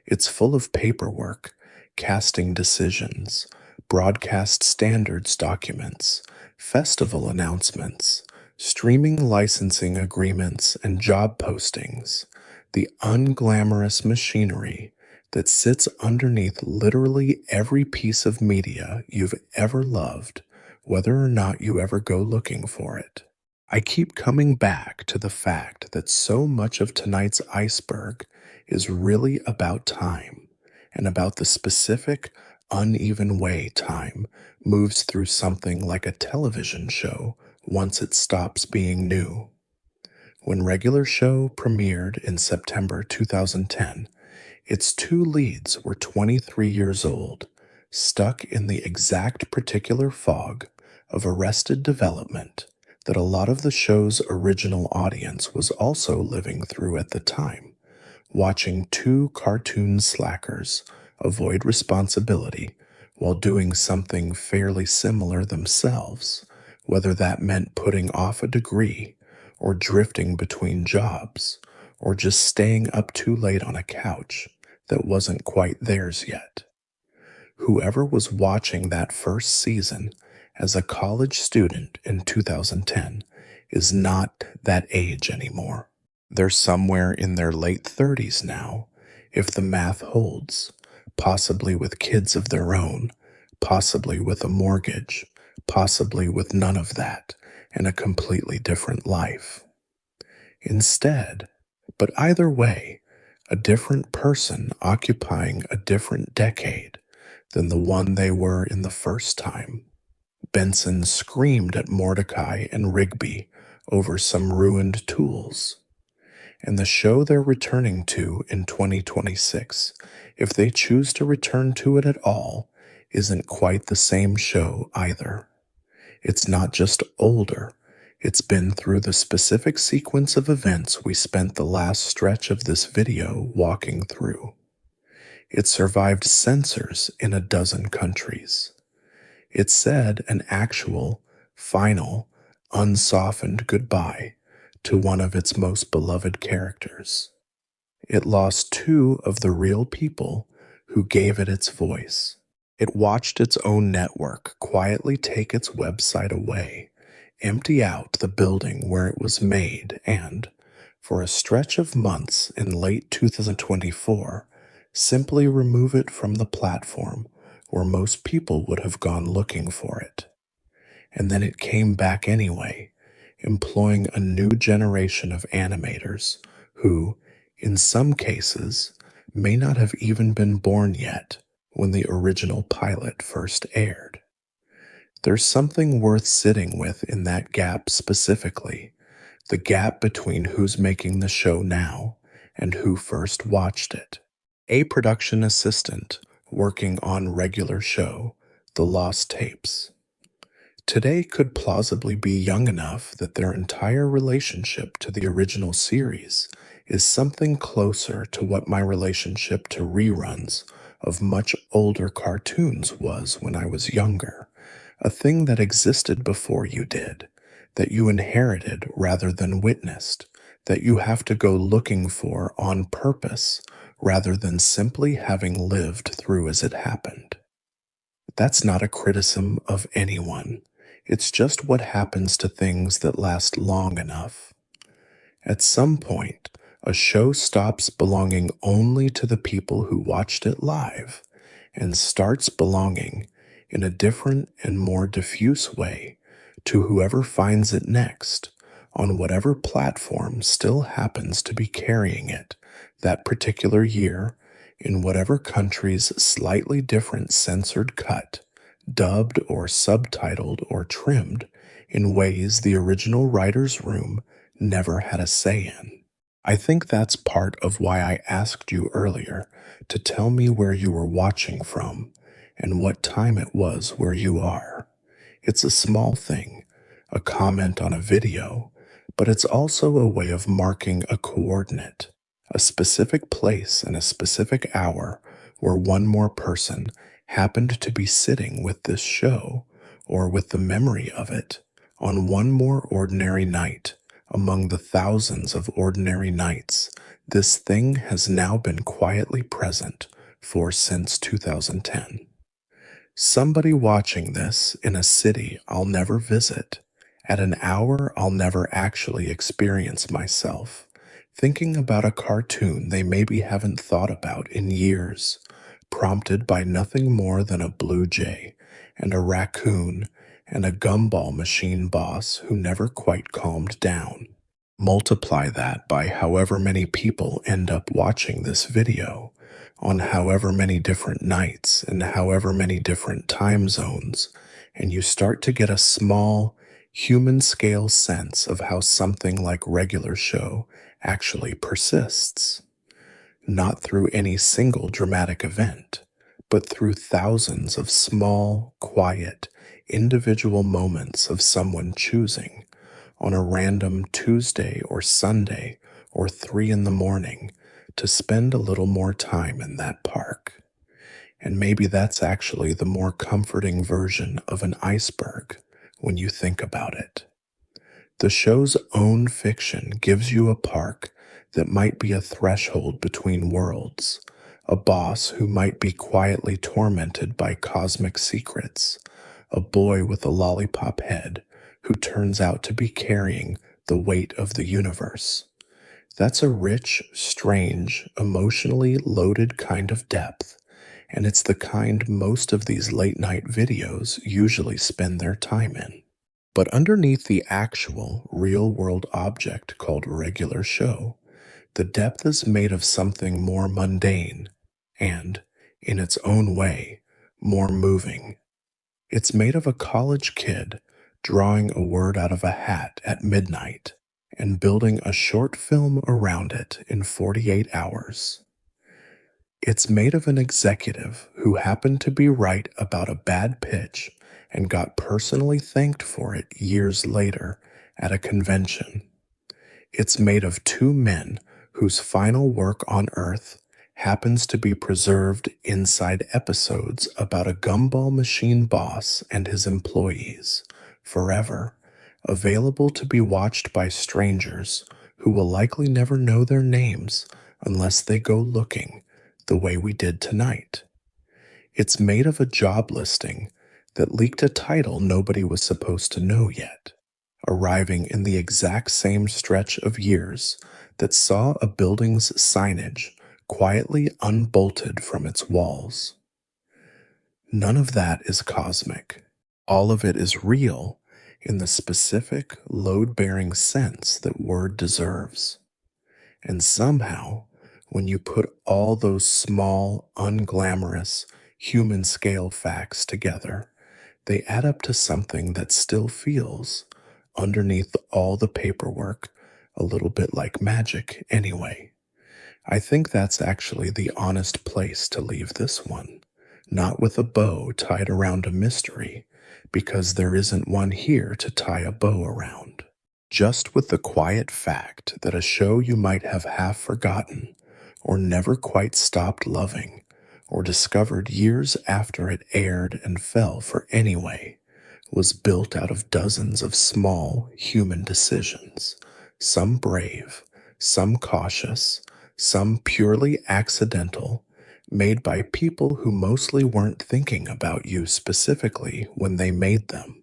Speaker 1: It's full of paperwork, casting decisions, broadcast standards documents, festival announcements, streaming licensing agreements, and job postings, the unglamorous machinery that sits underneath literally every piece of media you've ever loved, whether or not you ever go looking for it. I keep coming back to the fact that so much of tonight's iceberg is really about time, and about the specific, uneven way time moves through something like a television show once it stops being new. When regular show premiered in September 2010, its two leads were 23 years old, stuck in the exact particular fog of arrested development that a lot of the show's original audience was also living through at the time, watching two cartoon slackers avoid responsibility while doing something fairly similar themselves, whether that meant putting off a degree, or drifting between jobs, or just staying up too late on a couch that wasn't quite theirs yet. Whoever was watching that first season as a college student in 2010 is not that age anymore. They're somewhere in their late 30s now, If the math holds, possibly with kids of their own, possibly with a mortgage, possibly with none of that, and a completely different life. Instead, but either way, a different person occupying a different decade than the one they were in the first time. Benson screamed at Mordecai and Rigby over some ruined tools. And the show they're returning to in 2026, if they choose to return to it at all, isn't quite the same show either. It's not just older, it's been through the specific sequence of events we spent the last stretch of this video walking through. It survived censors in a dozen countries. It said an actual, final, unsoftened goodbye to one of its most beloved characters. It lost two of the real people who gave it its voice. It watched its own network quietly take its website away, empty out the building where it was made, and, for a stretch of months in late 2024, simply remove it from the platform where most people would have gone looking for it. And then it came back anyway, employing a new generation of animators who, in some cases, may not have even been born yet when the original pilot first aired. There's something worth sitting with in that gap specifically, the gap between who's making the show now and who first watched it. A production assistant working on regular show, The Lost Tapes. Today could plausibly be young enough that their entire relationship to the original series is something closer to what my relationship to reruns of much older cartoons was when I was younger, a thing that existed before you did, that you inherited rather than witnessed, that you have to go looking for on purpose rather than simply having lived through as it happened. That's not a criticism of anyone. It's just what happens to things that last long enough. At some point, a show stops belonging only to the people who watched it live and starts belonging in a different and more diffuse way to whoever finds it next on whatever platform still happens to be carrying it that particular year in whatever country's slightly different censored cut, dubbed or subtitled or trimmed in ways the original writer's room never had a say in. I think that's part of why I asked you earlier to tell me where you were watching from and what time it was where you are. It's a small thing, a comment on a video, but it's also a way of marking a coordinate, a specific place and a specific hour where one more person happened to be sitting with this show, or with the memory of it, on one more ordinary night among the thousands of ordinary nights this thing has now been quietly present for since 2010. Somebody watching this in a city I'll never visit, at an hour I'll never actually experience myself, thinking about a cartoon they maybe haven't thought about in years, prompted by nothing more than a blue jay and a raccoon and a gumball machine boss who never quite calmed down. Multiply that by however many people end up watching this video on however many different nights and however many different time zones, and you start to get a small, human-scale sense of how something like regular show actually persists. Not through any single dramatic event, but through thousands of small, quiet, individual moments of someone choosing, on a random Tuesday or Sunday or 3 in the morning, to spend a little more time in that park. And maybe that's actually the more comforting version of an iceberg when you think about it. The show's own fiction gives you a park that might be a threshold between worlds, a boss who might be quietly tormented by cosmic secrets, a boy with a lollipop head who turns out to be carrying the weight of the universe. That's a rich, strange, emotionally loaded kind of depth, and it's the kind most of these late night videos usually spend their time in. But underneath the actual, real world object called regular show, the depth is made of something more mundane and, in its own way, more moving. It's made of a college kid drawing a word out of a hat at midnight and building a short film around it in 48 hours. It's made of an executive who happened to be right about a bad pitch and got personally thanked for it years later at a convention. It's made of two men whose final work on Earth happens to be preserved inside episodes about a gumball machine boss and his employees, forever, available to be watched by strangers who will likely never know their names unless they go looking the way we did tonight. It's made of a job listing that leaked a title nobody was supposed to know yet, arriving in the exact same stretch of years that saw a building's signage quietly unbolted from its walls. None of that is cosmic. All of it is real in the specific, load-bearing sense that word deserves. And somehow, when you put all those small, unglamorous, human-scale facts together, they add up to something that still feels, underneath all the paperwork, a little bit like magic anyway. I think that's actually the honest place to leave this one, not with a bow tied around a mystery, because there isn't one here to tie a bow around. Just with the quiet fact that a show you might have half forgotten, or never quite stopped loving, or discovered years after it aired and fell for anyway, was built out of dozens of small human decisions, some brave, some cautious, some purely accidental, made by people who mostly weren't thinking about you specifically when they made them.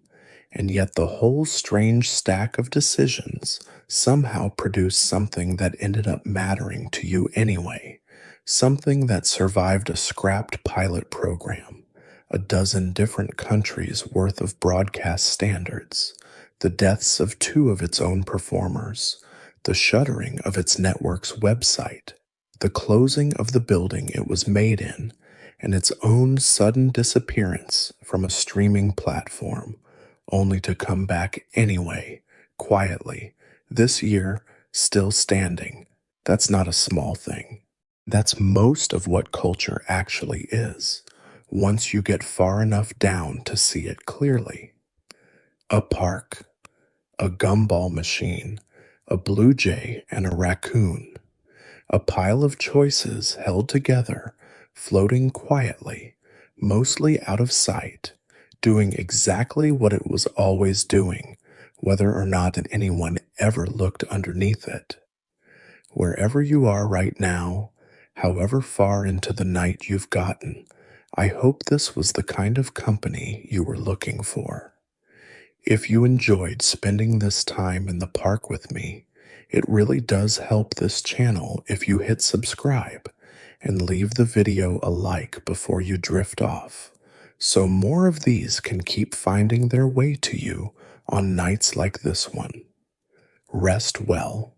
Speaker 1: And yet the whole strange stack of decisions somehow produced something that ended up mattering to you anyway, something that survived a scrapped pilot program, a dozen different countries worth of broadcast standards, the deaths of two of its own performers, the shuttering of its network's website, the closing of the building it was made in, and its own sudden disappearance from a streaming platform, only to come back anyway, quietly, this year, still standing. That's not a small thing. That's most of what culture actually is, once you get far enough down to see it clearly. A park, a gumball machine, a blue jay and a raccoon, a pile of choices held together, floating quietly, mostly out of sight, doing exactly what it was always doing, whether or not anyone ever looked underneath it. Wherever you are right now, however far into the night you've gotten, I hope this was the kind of company you were looking for. If you enjoyed spending this time in the park with me, it really does help this channel if you hit subscribe and leave the video a like before you drift off, so more of these can keep finding their way to you on nights like this one. Rest well.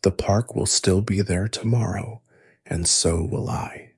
Speaker 1: The park will still be there tomorrow, and so will I.